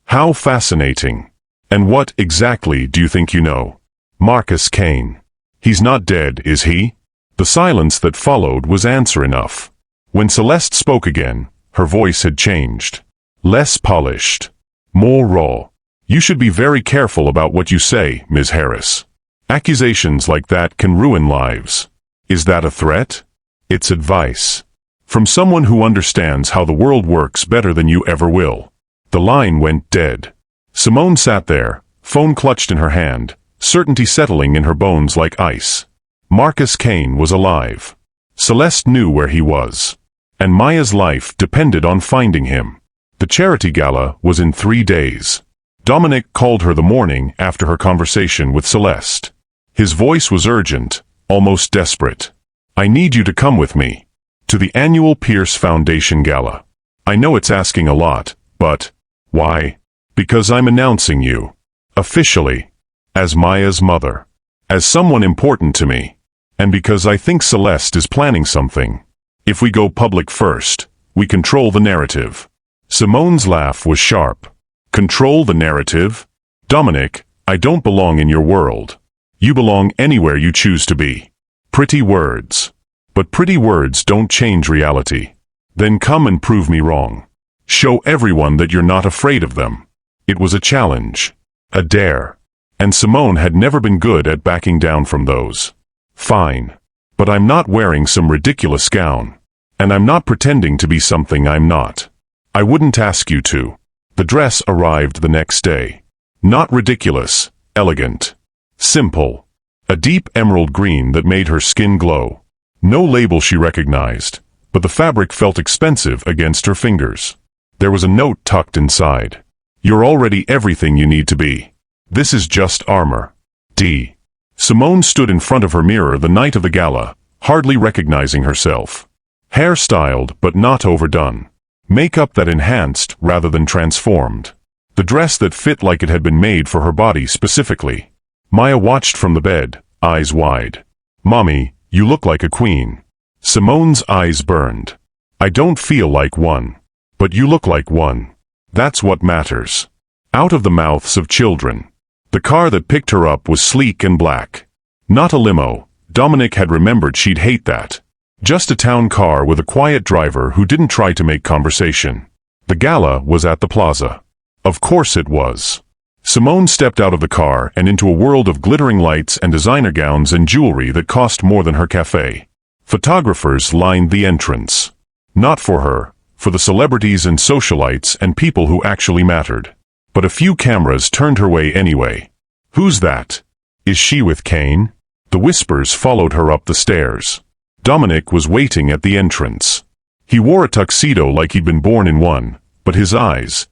How fascinating. And what exactly do you think you know? Marcus Kane. He's not dead, is he? The silence that followed was answer enough. When Celeste spoke again, her voice had changed. Less polished. More raw. You should be very careful about what you say, Ms. Harris. Accusations like that can ruin lives. Is that a threat? It's advice. From someone who understands how the world works better than you ever will. The line went dead. Simone sat there, phone clutched in her hand, certainty settling in her bones like ice. Marcus Kane was alive. Celeste knew where he was. And Maya's life depended on finding him. The charity gala was in 3 days. Dominic called her the morning after her conversation with Celeste. His voice was urgent, almost desperate. I need you to come with me. To the annual Pierce Foundation Gala. I know it's asking a lot, but why? Because I'm announcing you. Officially. As Maya's mother. As someone important to me. And because I think Celeste is planning something. If we go public first, we control the narrative. Simone's laugh was sharp. Control the narrative? Dominic, I don't belong in your world. You belong anywhere you choose to be. Pretty words. But pretty words don't change reality. Then come and prove me wrong. Show everyone that you're not afraid of them. It was a challenge. A dare. And Simone had never been good at backing down from those. Fine. But I'm not wearing some ridiculous gown. And I'm not pretending to be something I'm not. I wouldn't ask you to. The dress arrived the next day. Not ridiculous, elegant. Simple. A deep emerald green that made her skin glow. No label she recognized, but the fabric felt expensive against her fingers. There was a note tucked inside. You're already everything you need to be. This is just armor. D. Simone stood in front of her mirror the night of the gala, hardly recognizing herself. Hair styled but not overdone. Makeup that enhanced rather than transformed. The dress that fit like it had been made for her body specifically. Maya watched from the bed, eyes wide. Mommy, you look like a queen. Simone's eyes burned. I don't feel like one. But you look like one. That's what matters. Out of the mouths of children. The car that picked her up was sleek and black. Not a limo. Dominic had remembered she'd hate that. Just a town car with a quiet driver who didn't try to make conversation. The gala was at the plaza. Of course it was. Simone stepped out of the car and into a world of glittering lights and designer gowns and jewelry that cost more than her café. Photographers lined the entrance. Not for her, for the celebrities and socialites and people who actually mattered. But a few cameras turned her way anyway. Who's that? Is she with Kane? The whispers followed her up the stairs. Dominic was waiting at the entrance. He wore a tuxedo like he'd been born in one, but his eyes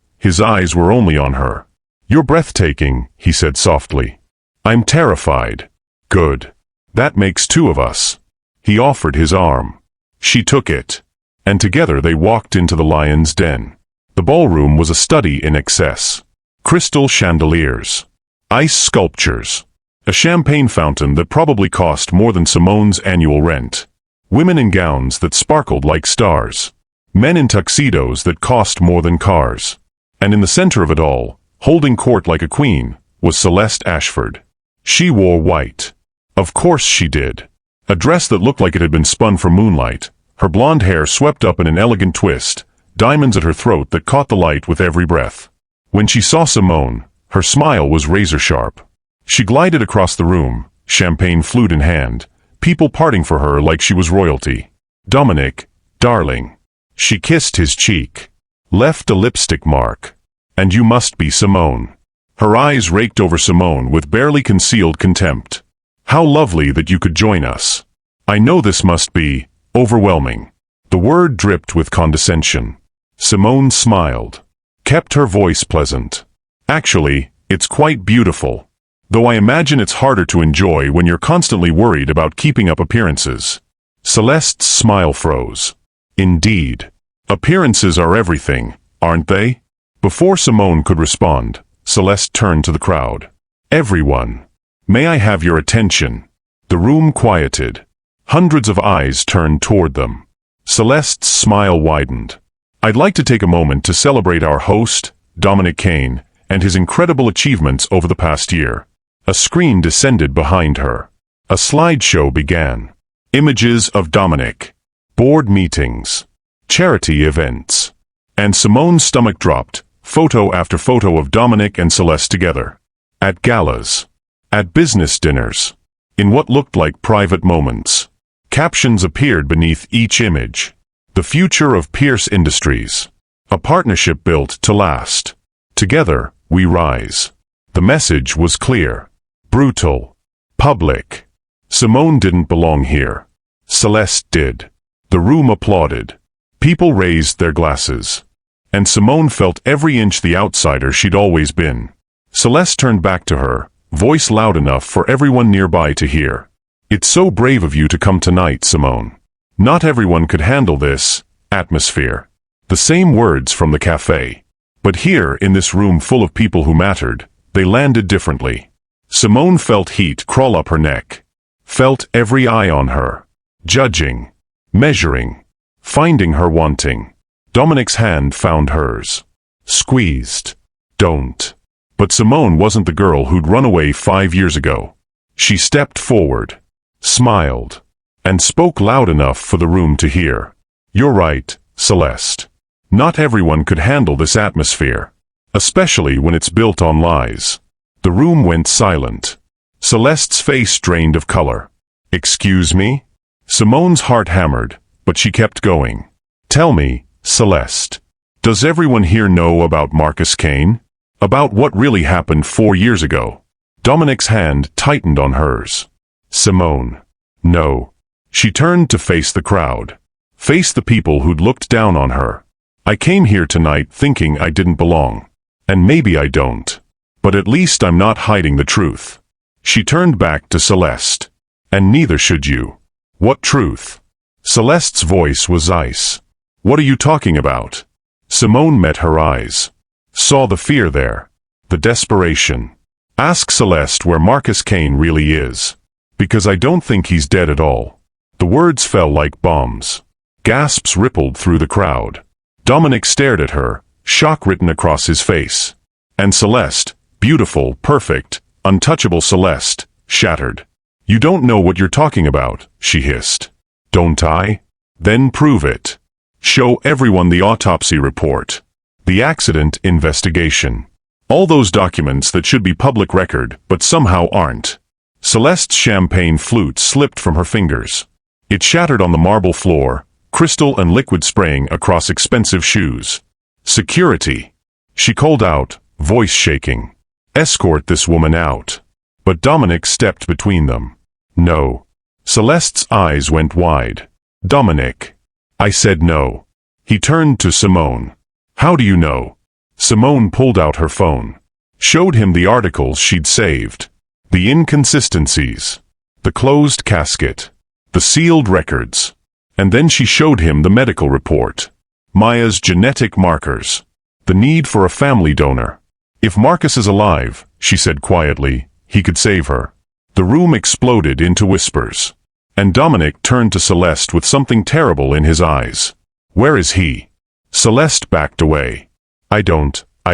were only on her. You're breathtaking, he said softly. I'm terrified. Good. That makes 2 of us. He offered his arm. She took it. And together they walked into the lion's den. The ballroom was a study in excess. Crystal chandeliers. Ice sculptures. A champagne fountain that probably cost more than Simone's annual rent. Women in gowns that sparkled like stars. Men in tuxedos that cost more than cars. And in the center of it all, holding court like a queen, was Celeste Ashford. She wore white. Of course she did. A dress that looked like it had been spun for moonlight, her blonde hair swept up in an elegant twist, diamonds at her throat that caught the light with every breath. When she saw Simone, her smile was razor-sharp. She glided across the room, champagne flute in hand, people parting for her like she was royalty. Dominic, darling. She kissed his cheek. Left a lipstick mark. And you must be Simone. Her eyes raked over Simone with barely concealed contempt. How lovely that you could join us. I know this must be overwhelming. The word dripped with condescension. Simone smiled, kept her voice pleasant. Actually, it's quite beautiful. Though I imagine it's harder to enjoy when you're constantly worried about keeping up appearances. Celeste's smile froze. Indeed. Appearances are everything, aren't they? Before Simone could respond, Celeste turned to the crowd. Everyone. May I have your attention? The room quieted. Hundreds of eyes turned toward them. Celeste's smile widened. I'd like to take a moment to celebrate our host, Dominic Kane, and his incredible achievements over the past year. A screen descended behind her. A slideshow began. Images of Dominic. Board meetings. Charity events. And Simone's stomach dropped, photo after photo of Dominic and Celeste together. At galas. At business dinners. In what looked like private moments. Captions appeared beneath each image. The future of Pierce Industries. A partnership built to last. Together, we rise. The message was clear. Brutal. Public. Simone didn't belong here. Celeste did. The room applauded. People raised their glasses. And Simone felt every inch the outsider she'd always been. Celeste turned back to her, voice loud enough for everyone nearby to hear. It's so brave of you to come tonight, Simone. Not everyone could handle this atmosphere. The same words from the café. But here, in this room full of people who mattered, they landed differently. Simone felt heat crawl up her neck. Felt every eye on her. Judging. Measuring. Finding her wanting. Dominic's hand found hers. Squeezed. Don't. But Simone wasn't the girl who'd run away 5 years ago. She stepped forward. Smiled. And spoke loud enough for the room to hear. You're right, Celeste. Not everyone could handle this atmosphere. Especially when it's built on lies. The room went silent. Celeste's face drained of color. Excuse me? Simone's heart hammered, but she kept going. Tell me, Celeste. Does everyone here know about Marcus Kane? About what really happened 4 years ago? Dominic's hand tightened on hers. Simone. No. She turned to face the crowd. Face the people who'd looked down on her. I came here tonight thinking I didn't belong. And maybe I don't. But at least I'm not hiding the truth. She turned back to Celeste. And neither should you. What truth? Celeste's voice was ice. What are you talking about? Simone met her eyes. Saw the fear there. The desperation. Ask Celeste where Marcus Kane really is. Because I don't think he's dead at all. The words fell like bombs. Gasps rippled through the crowd. Dominic stared at her, shock written across his face. And Celeste, beautiful, perfect, untouchable Celeste, shattered. You don't know what you're talking about, she hissed. Don't I? Then prove it. Show everyone the autopsy report. The accident investigation. All those documents that should be public record, but somehow aren't. Celeste's champagne flute slipped from her fingers. It shattered on the marble floor, crystal and liquid spraying across expensive shoes. Security. She called out, voice shaking. Escort this woman out. But Dominic stepped between them. No. Celeste's eyes went wide. Dominic. I said no. He turned to Simone. How do you know? Simone pulled out her phone. Showed him the articles she'd saved. The inconsistencies. The closed casket. The sealed records. And then she showed him the medical report. Maya's genetic markers. The need for a family donor. If Marcus is alive, she said quietly, he could save her. The room exploded into whispers. And Dominic turned to Celeste with something terrible in his eyes. Where is he? Celeste backed away. I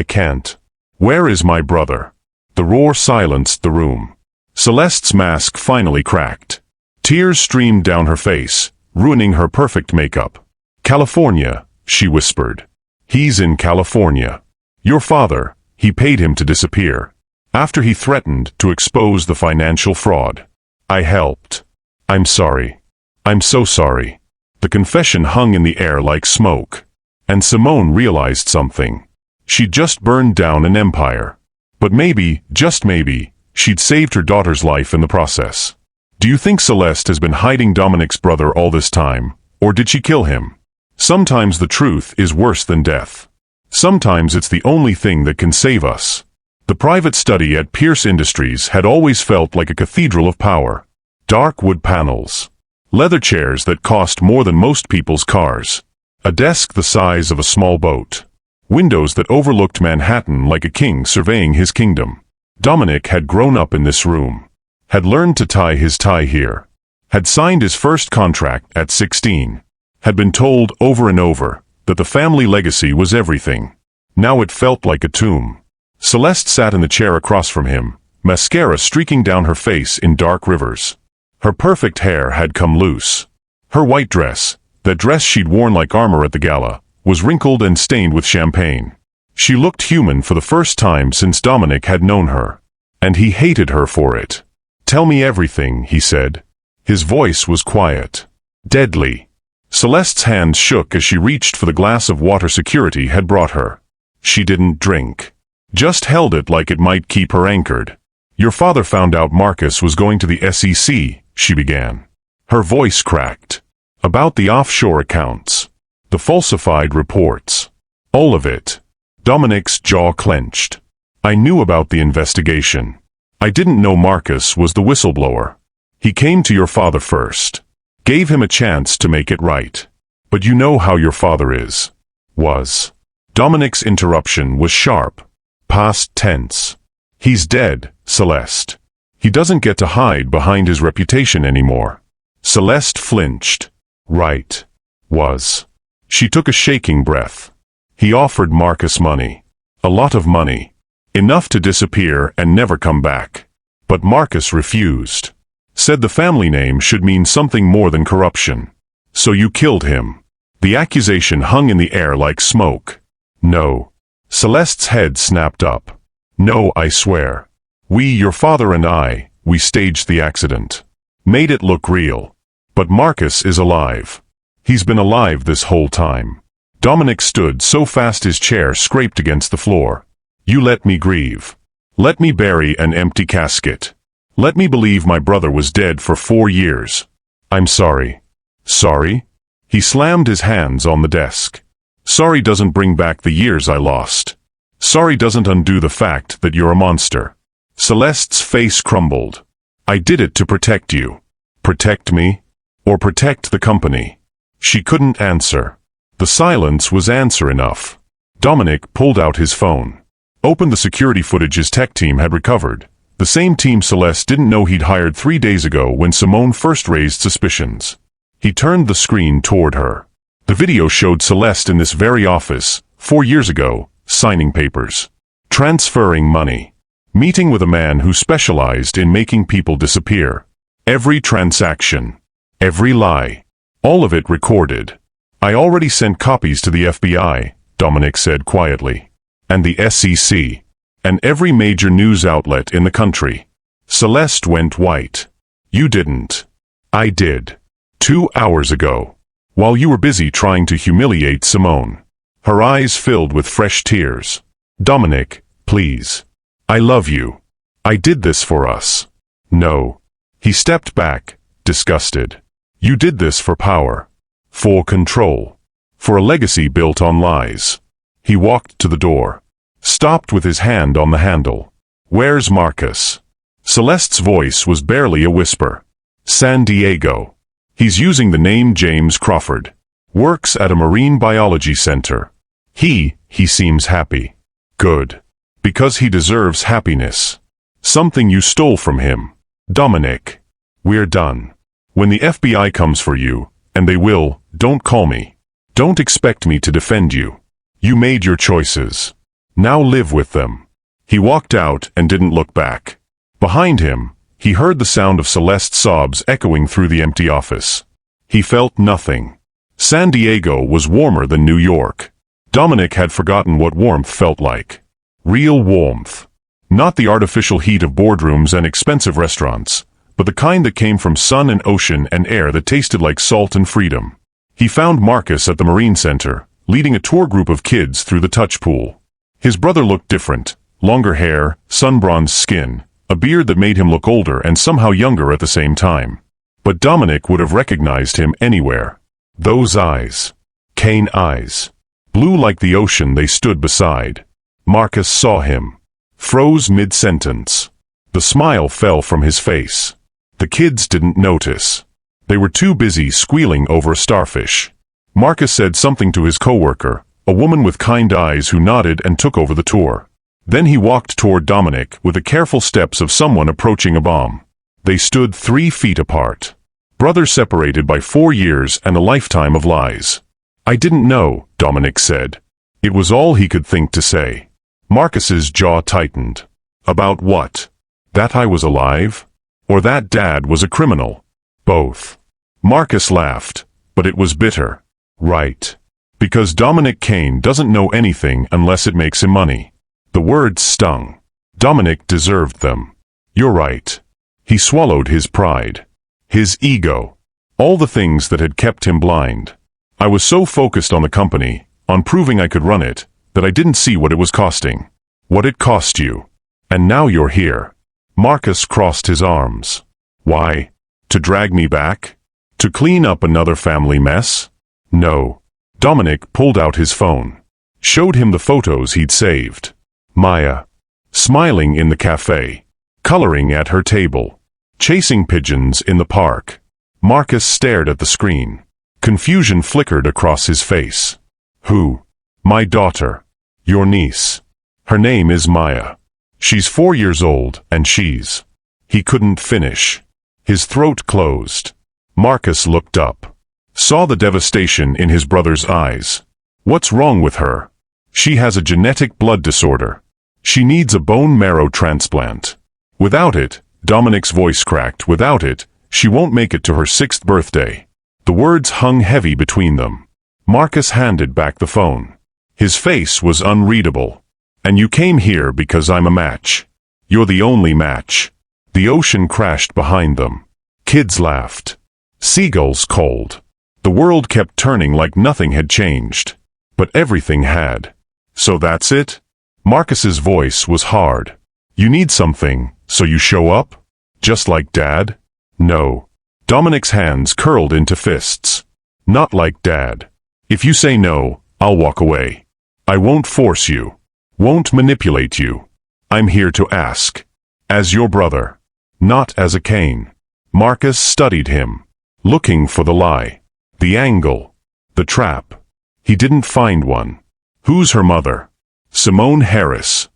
can't. Where is my brother? The roar silenced the room. Celeste's mask finally cracked. Tears streamed down her face, ruining her perfect makeup. California, she whispered. He's in California. Your father, he paid him to disappear. After he threatened to expose the financial fraud. I helped. I'm sorry. I'm so sorry. The confession hung in the air like smoke. And Simone realized something. She'd just burned down an empire. But maybe, just maybe, she'd saved her daughter's life in the process. Do you think Celeste has been hiding Dominic's brother all this time, or did she kill him? Sometimes the truth is worse than death. Sometimes it's the only thing that can save us. The private study at Pierce Industries had always felt like a cathedral of power. Dark wood panels. Leather chairs that cost more than most people's cars. A desk the size of a small boat. Windows that overlooked Manhattan like a king surveying his kingdom. Dominic had grown up in this room. Had learned to tie his tie here. Had signed his first contract at 16. Had been told over and over that the family legacy was everything. Now it felt like a tomb. Celeste sat in the chair across from him, mascara streaking down her face in dark rivers. Her perfect hair had come loose. Her white dress, that dress she'd worn like armor at the gala, was wrinkled and stained with champagne. She looked human for the first time since Dominic had known her. And he hated her for it. "Tell me everything," he said. His voice was quiet. Deadly. Celeste's hands shook as she reached for the glass of water security had brought her. She didn't drink. Just held it like it might keep her anchored. "Your father found out Marcus was going to the SEC," she began. Her voice cracked. "About the offshore accounts. The falsified reports. All of it." Dominic's jaw clenched. "I knew about the investigation. I didn't know Marcus was the whistleblower. He came to your father first. Gave him a chance to make it right. But you know how your father is. Was." Dominic's interruption was sharp. Past tense. "He's dead, Celeste. He doesn't get to hide behind his reputation anymore." Celeste flinched. "Right. Was." She took a shaking breath. "He offered Marcus money. A lot of money. Enough to disappear and never come back. But Marcus refused. Said the family name should mean something more than corruption. So you killed him." The accusation hung in the air like smoke. "No." Celeste's head snapped up. "No, I swear. Your father and I, we staged the accident. Made it look real. But Marcus is alive. He's been alive this whole time." Dominic stood so fast his chair scraped against the floor. "You let me grieve. Let me bury an empty casket. Let me believe my brother was dead for 4 years. I'm sorry." "Sorry?" He slammed his hands on the desk. "Sorry doesn't bring back the years I lost. Sorry doesn't undo the fact that you're a monster." Celeste's face crumbled. "I did it to protect you." "Protect me? Or protect the company?" She couldn't answer. The silence was answer enough. Dominic pulled out his phone. Opened the security footage his tech team had recovered. The same team Celeste didn't know he'd hired 3 days ago when Simone first raised suspicions. He turned the screen toward her. The video showed Celeste in this very office, 4 years ago, signing papers. Transferring money. Meeting with a man who specialized in making people disappear. Every transaction. Every lie. All of it recorded. "I already sent copies to the FBI," Dominic said quietly. "And the SEC. And every major news outlet in the country." Celeste went white. "You didn't." "I did. 2 hours ago. While you were busy trying to humiliate Simone." Her eyes filled with fresh tears. "Dominic, please. I love you. I did this for us." "No." He stepped back, disgusted. "You did this for power. For control. For a legacy built on lies." He walked to the door. Stopped with his hand on the handle. "Where's Marcus?" Celeste's voice was barely a whisper. "San Diego. He's using the name James Crawford. Works at a marine biology center. He seems happy." "Good. Because he deserves happiness. Something you stole from him." "Dominic. We're done. When the FBI comes for you, and they will, don't call me. Don't expect me to defend you. You made your choices. Now live with them." He walked out and didn't look back. Behind him, he heard the sound of Celeste's sobs echoing through the empty office. He felt nothing. San Diego was warmer than New York. Dominic had forgotten what warmth felt like. Real warmth. Not the artificial heat of boardrooms and expensive restaurants, but the kind that came from sun and ocean and air that tasted like salt and freedom. He found Marcus at the Marine Center, leading a tour group of kids through the touch pool. His brother looked different. Longer hair, sun-bronzed skin, a beard that made him look older and somehow younger at the same time. But Dominic would have recognized him anywhere. Those eyes. Kane eyes. Blue like the ocean they stood beside. Marcus saw him. Froze mid-sentence. The smile fell from his face. The kids didn't notice. They were too busy squealing over a starfish. Marcus said something to his coworker, a woman with kind eyes who nodded and took over the tour. Then he walked toward Dominic with the careful steps of someone approaching a bomb. They stood 3 feet apart. Brothers separated by 4 years and a lifetime of lies. "I didn't know," Dominic said. It was all he could think to say. Marcus's jaw tightened. About what? That I was alive? Or that Dad was a criminal? Both. Marcus laughed, but it was bitter. Right. Because Dominic Kane doesn't know anything unless it makes him money. The words stung. Dominic deserved them. You're right. He swallowed his pride. His ego. All the things that had kept him blind. I was so focused on the company, on proving I could run it, that I didn't see what it was costing. What it cost you. And now you're here. Marcus crossed his arms. Why? To drag me back? To clean up another family mess? No. Dominic pulled out his phone. Showed him the photos he'd saved. Maya. Smiling in the cafe. Coloring at her table. Chasing pigeons in the park. Marcus stared at the screen. Confusion flickered across his face. Who? My daughter. Your niece. Her name is Maya. She's 4 years old, and she's... He couldn't finish. His throat closed. Marcus looked up. Saw the devastation in his brother's eyes. What's wrong with her? She has a genetic blood disorder. She needs a bone marrow transplant. Without it, Dominic's voice cracked, without it, she won't make it to her 6th birthday. The words hung heavy between them. Marcus handed back the phone. His face was unreadable. And you came here because I'm a match. You're the only match. The ocean crashed behind them. Kids laughed. Seagulls called. The world kept turning like nothing had changed. But everything had. So that's it? Marcus's voice was hard. You need something, so you show up? Just like Dad? No. Dominic's hands curled into fists. Not like Dad. If you say no, I'll walk away. I won't force you. Won't manipulate you. I'm here to ask. As your brother. Not as a Kane. Marcus studied him. Looking for the lie. The angle. The trap. He didn't find one. Who's her mother? Simone Harris.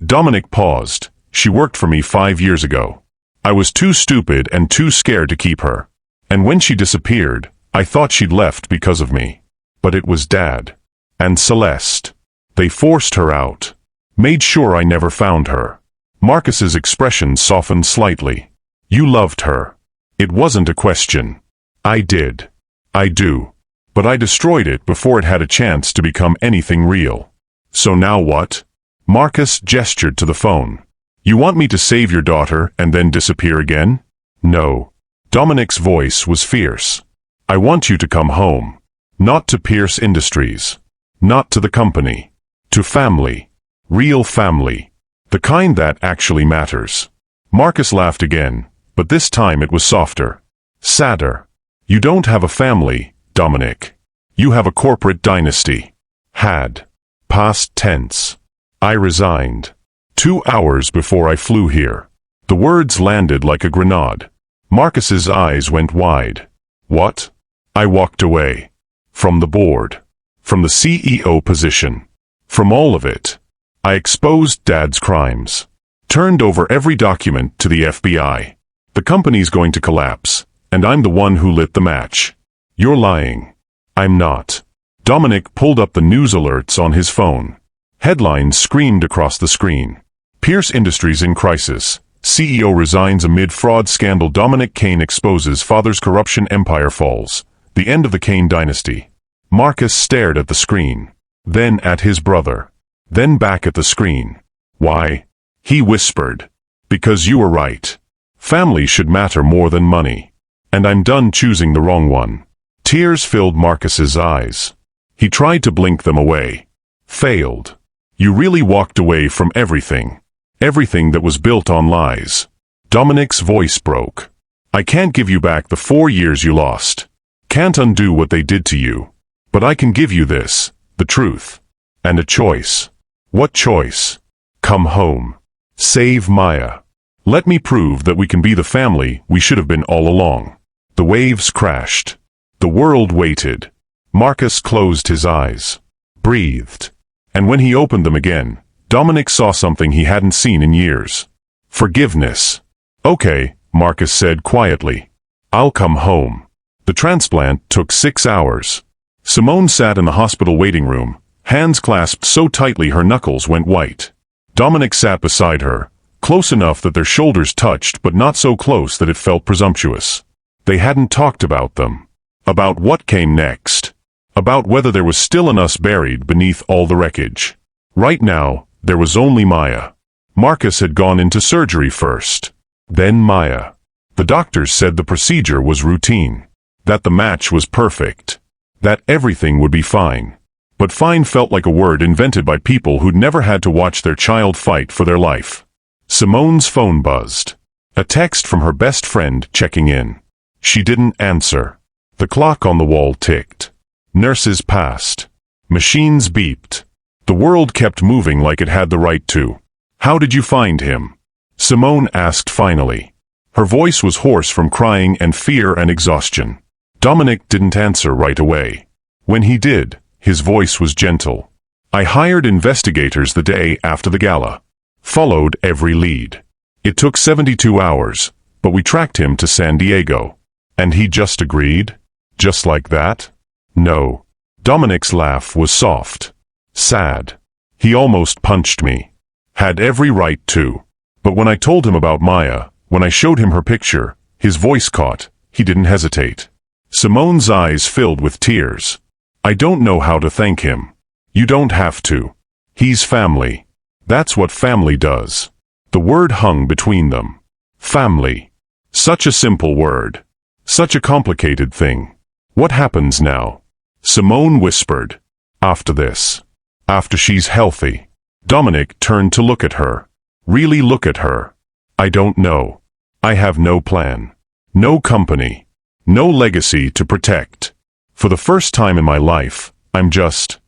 Dominic paused. She worked for me 5 years ago. I was too stupid and too scared to keep her. And when she disappeared, I thought she'd left because of me. But it was Dad. And Celeste. They forced her out. Made sure I never found her. Marcus's expression softened slightly. You loved her. It wasn't a question. I did. I do. But I destroyed it before it had a chance to become anything real. So now what? Marcus gestured to the phone. You want me to save your daughter and then disappear again? No. Dominic's voice was fierce. I want you to come home. Not to Pierce Industries. Not to the company. To family. Real family. The kind that actually matters. Marcus laughed again, but this time it was softer. Sadder. You don't have a family, Dominic. You have a corporate dynasty. Had. Past tense. I resigned. 2 hours before I flew here. The words landed like a grenade. Marcus's eyes went wide. What? I walked away. From the board. From the CEO position. From all of it. I exposed Dad's crimes. Turned over every document to the FBI. The company's going to collapse, and I'm the one who lit the match. You're lying. I'm not. Dominic pulled up the news alerts on his phone. Headlines screamed across the screen. Pierce Industries in crisis. CEO resigns amid fraud scandal. Dominic Kane exposes father's corruption. Empire falls. The end of the Kane dynasty. Marcus stared at the screen. Then at his brother. Then back at the screen. Why? He whispered. Because you were right. Family should matter more than money. And I'm done choosing the wrong one. Tears filled Marcus's eyes. He tried to blink them away. Failed. You really walked away from everything. Everything that was built on lies. Dominic's voice broke. I can't give you back the 4 years you lost. Can't undo what they did to you. But I can give you this, the truth. And a choice. What choice? Come home. Save Maya. Let me prove that we can be the family we should have been all along. The waves crashed. The world waited. Marcus closed his eyes. Breathed. And when he opened them again, Dominic saw something he hadn't seen in years. Forgiveness. Okay, Marcus said quietly. I'll come home. The transplant took 6 hours. Simone sat in the hospital waiting room, hands clasped so tightly her knuckles went white. Dominic sat beside her, close enough that their shoulders touched but not so close that it felt presumptuous. They hadn't talked about them. About what came next. About whether there was still an us buried beneath all the wreckage. Right now, there was only Maya. Marcus had gone into surgery first. Then Maya. The doctors said the procedure was routine. That the match was perfect. That everything would be fine. But fine felt like a word invented by people who'd never had to watch their child fight for their life. Simone's phone buzzed. A text from her best friend checking in. She didn't answer. The clock on the wall ticked. Nurses passed. Machines beeped. The world kept moving like it had the right to. How did you find him? Simone asked finally. Her voice was hoarse from crying and fear and exhaustion. Dominic didn't answer right away. When he did, his voice was gentle. I hired investigators the day after the gala. Followed every lead. It took 72 hours, but we tracked him to San Diego. And he just agreed? Just like that? No. Dominic's laugh was soft. Sad. He almost punched me. Had every right to. But when I told him about Maya, when I showed him her picture, his voice caught. He didn't hesitate. Simone's eyes filled with tears. I don't know how to thank him. You don't have to. He's family. That's what family does. The word hung between them. Family. Such a simple word. Such a complicated thing. What happens now? Simone whispered. After this. After she's healthy. Dominic turned to look at her. Really look at her. I don't know. I have no plan. No company. No legacy to protect. For the first time in my life, I'm just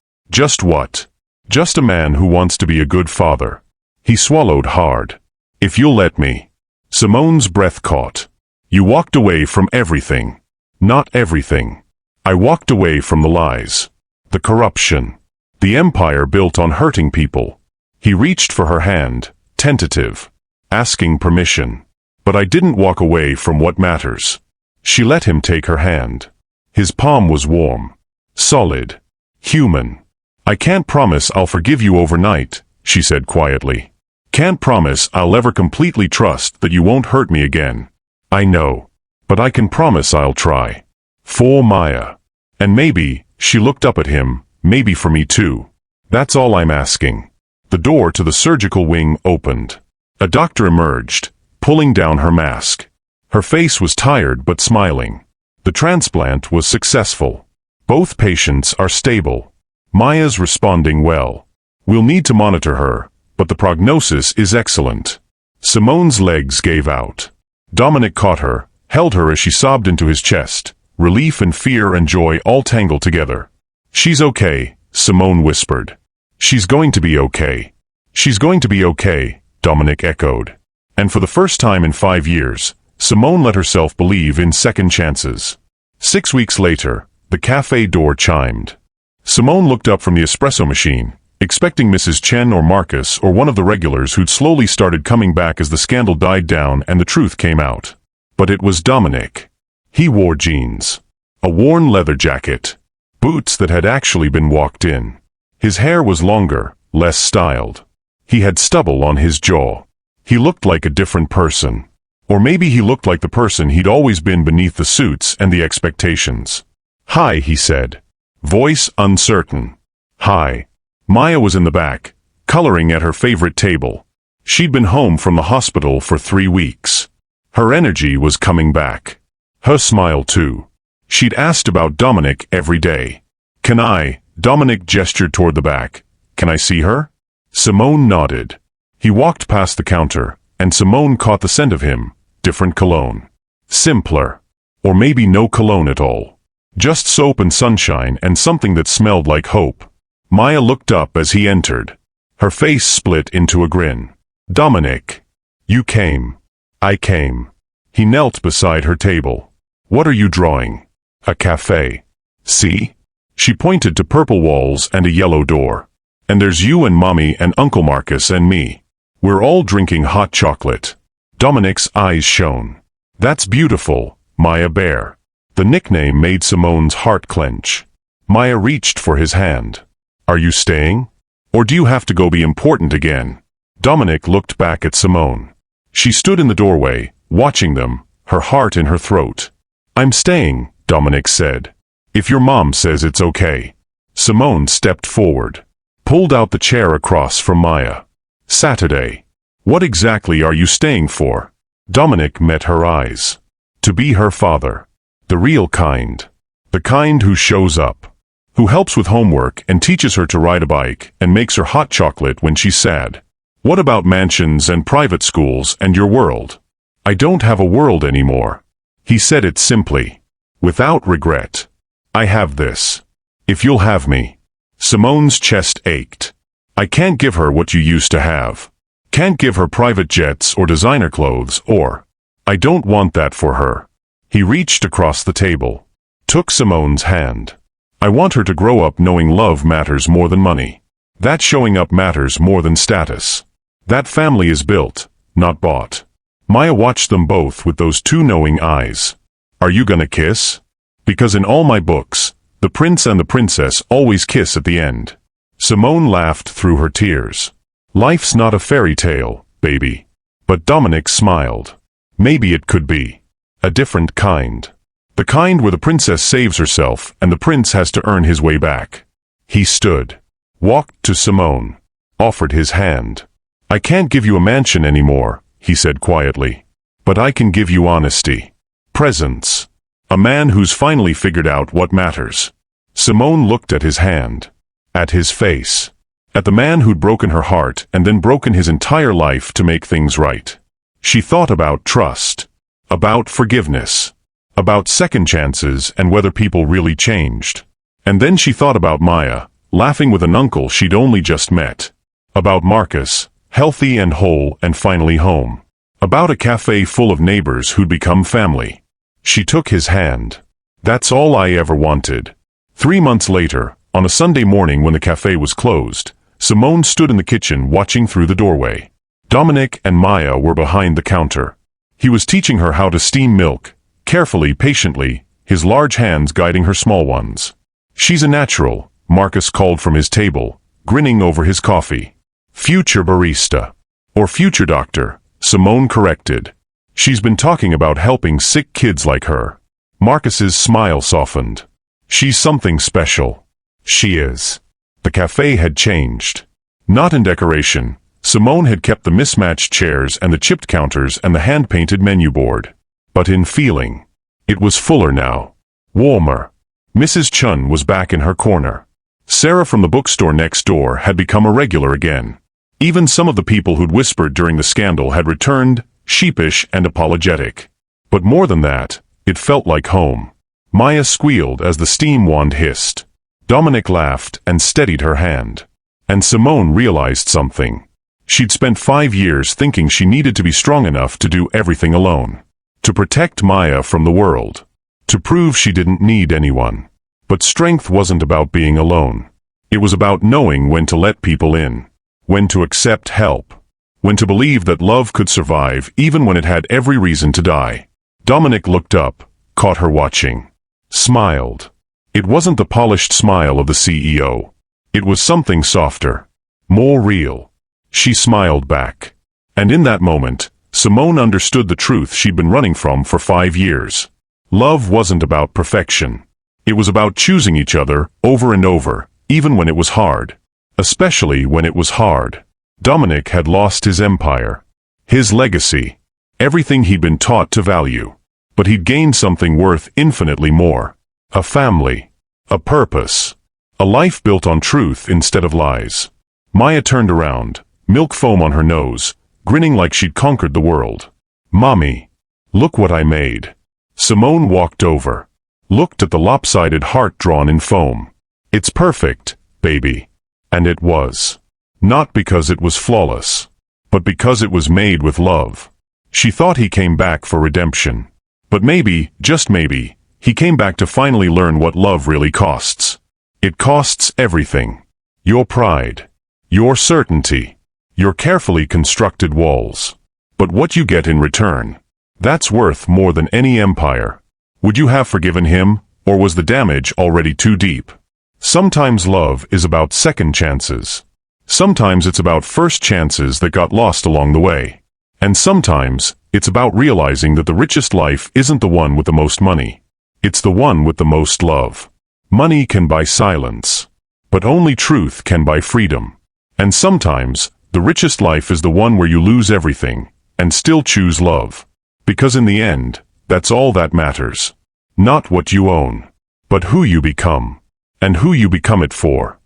what? Just a man who wants to be a good father. He swallowed hard. If you'll let me. Simone's breath caught. You walked away from everything. Not everything. I walked away from the lies. The corruption. The empire built on hurting people. He reached for her hand, tentative. Asking permission. But I didn't walk away from what matters. She let him take her hand. His palm was warm. Solid. Human. I can't promise I'll forgive you overnight, she said quietly. Can't promise I'll ever completely trust that you won't hurt me again. I know. But I can promise I'll try. For Maya. And maybe, she looked up at him, maybe for me too. That's all I'm asking. The door to the surgical wing opened. A doctor emerged, pulling down her mask. Her face was tired but smiling. The transplant was successful. Both patients are stable. Maya's responding well. We'll need to monitor her, but the prognosis is excellent. Simone's legs gave out. Dominic caught her, held her as she sobbed into his chest, relief and fear and joy all tangled together. She's okay, Simone whispered. She's going to be okay. She's going to be okay, Dominic echoed. And for the first time in 5 years, Simone let herself believe in second chances. 6 weeks later, the cafe door chimed. Simone looked up from the espresso machine, expecting Mrs. Chen or Marcus or one of the regulars who'd slowly started coming back as the scandal died down and the truth came out. But it was Dominic. He wore jeans. A worn leather jacket. Boots that had actually been walked in. His hair was longer, less styled. He had stubble on his jaw. He looked like a different person. Or maybe he looked like the person he'd always been beneath the suits and the expectations. Hi, he said. Voice uncertain. Hi. Maya was in the back, coloring at her favorite table. She'd been home from the hospital for 3 weeks. Her energy was coming back. Her smile too. She'd asked about Dominic every day. Can I? Dominic gestured toward the back. Can I see her? Simone nodded. He walked past the counter, and Simone caught the scent of him. Different cologne. Simpler. Or maybe no cologne at all. Just soap and sunshine and something that smelled like hope. Maya looked up as he entered. Her face split into a grin. Dominic. You came. I came. He knelt beside her table. What are you drawing? A cafe. See? She pointed to purple walls and a yellow door. And there's you and Mommy and Uncle Marcus and me. We're all drinking hot chocolate. Dominic's eyes shone. That's beautiful, Maya Bear. The nickname made Simone's heart clench. Maya reached for his hand. Are you staying? Or do you have to go be important again? Dominic looked back at Simone. She stood in the doorway, watching them, her heart in her throat. I'm staying, Dominic said. If your mom says it's okay. Simone stepped forward. Pulled out the chair across from Maya. Saturday. What exactly are you staying for? Dominic met her eyes. To be her father. The real kind. The kind who shows up. Who helps with homework and teaches her to ride a bike and makes her hot chocolate when she's sad. What about mansions and private schools and your world? I don't have a world anymore. He said it simply. Without regret. I have this. If you'll have me. Simone's chest ached. I can't give her what you used to have. Can't give her private jets or designer clothes or. I don't want that for her. He reached across the table. Took Simone's hand. I want her to grow up knowing love matters more than money. That showing up matters more than status. That family is built, not bought. Maya watched them both with those two knowing eyes. Are you gonna kiss? Because in all my books, the prince and the princess always kiss at the end. Simone laughed through her tears. Life's not a fairy tale, baby. But Dominic smiled. Maybe it could be. A different kind. The kind where the princess saves herself and the prince has to earn his way back. He stood. Walked to Simone. Offered his hand. I can't give you a mansion anymore, he said quietly. But I can give you honesty. Presence. A man who's finally figured out what matters. Simone looked at his hand. At his face. At the man who'd broken her heart and then broken his entire life to make things right. She thought about trust. About forgiveness. About second chances and whether people really changed. And then she thought about Maya, laughing with an uncle she'd only just met. About Marcus, healthy and whole and finally home. About a cafe full of neighbors who'd become family. She took his hand. That's all I ever wanted. 3 months later, on a Sunday morning when the cafe was closed, Simone stood in the kitchen watching through the doorway. Dominic and Maya were behind the counter. He was teaching her how to steam milk, carefully, patiently, his large hands guiding her small ones. She's a natural, Marcus called from his table, grinning over his coffee. Future barista. Or future doctor, Simone corrected. She's been talking about helping sick kids like her. Marcus's smile softened. She's something special. She is. The cafe had changed. Not in decoration. Simone had kept the mismatched chairs and the chipped counters and the hand-painted menu board. But in feeling. It was fuller now. Warmer. Mrs. Chun was back in her corner. Sarah from the bookstore next door had become a regular again. Even some of the people who'd whispered during the scandal had returned, sheepish and apologetic. But more than that, it felt like home. Maya squealed as the steam wand hissed. Dominic laughed and steadied her hand. And Simone realized something. She'd spent 5 years thinking she needed to be strong enough to do everything alone. To protect Maya from the world. To prove she didn't need anyone. But strength wasn't about being alone. It was about knowing when to let people in. When to accept help. When to believe that love could survive even when it had every reason to die. Dominic looked up, caught her watching. Smiled. It wasn't the polished smile of the CEO. It was something softer. More real. She smiled back. And in that moment, Simone understood the truth she'd been running from for 5 years. Love wasn't about perfection. It was about choosing each other over and over, even when it was hard. Especially when it was hard. Dominic had lost his empire. His legacy. Everything he'd been taught to value. But he'd gained something worth infinitely more. A family. A purpose. A life built on truth instead of lies. Maya turned around, milk foam on her nose, grinning like she'd conquered the world. "Mommy, look what I made." Simone walked over, looked at the lopsided heart drawn in foam. "It's perfect, baby." And it was. Not because it was flawless, but because it was made with love. She thought he came back for redemption. But maybe, just maybe, he came back to finally learn what love really costs. It costs everything. Your pride. Your certainty. Your carefully constructed walls. But what you get in return, that's worth more than any empire. Would you have forgiven him, or was the damage already too deep? Sometimes love is about second chances. Sometimes it's about first chances that got lost along the way. And sometimes it's about realizing that the richest life isn't the one with the most money. It's the one with the most love. Money can buy silence, but only truth can buy freedom. And sometimes the richest life is the one where you lose everything and still choose love. Because in the end, that's all that matters. Not what you own, but who you become. And who you become it for.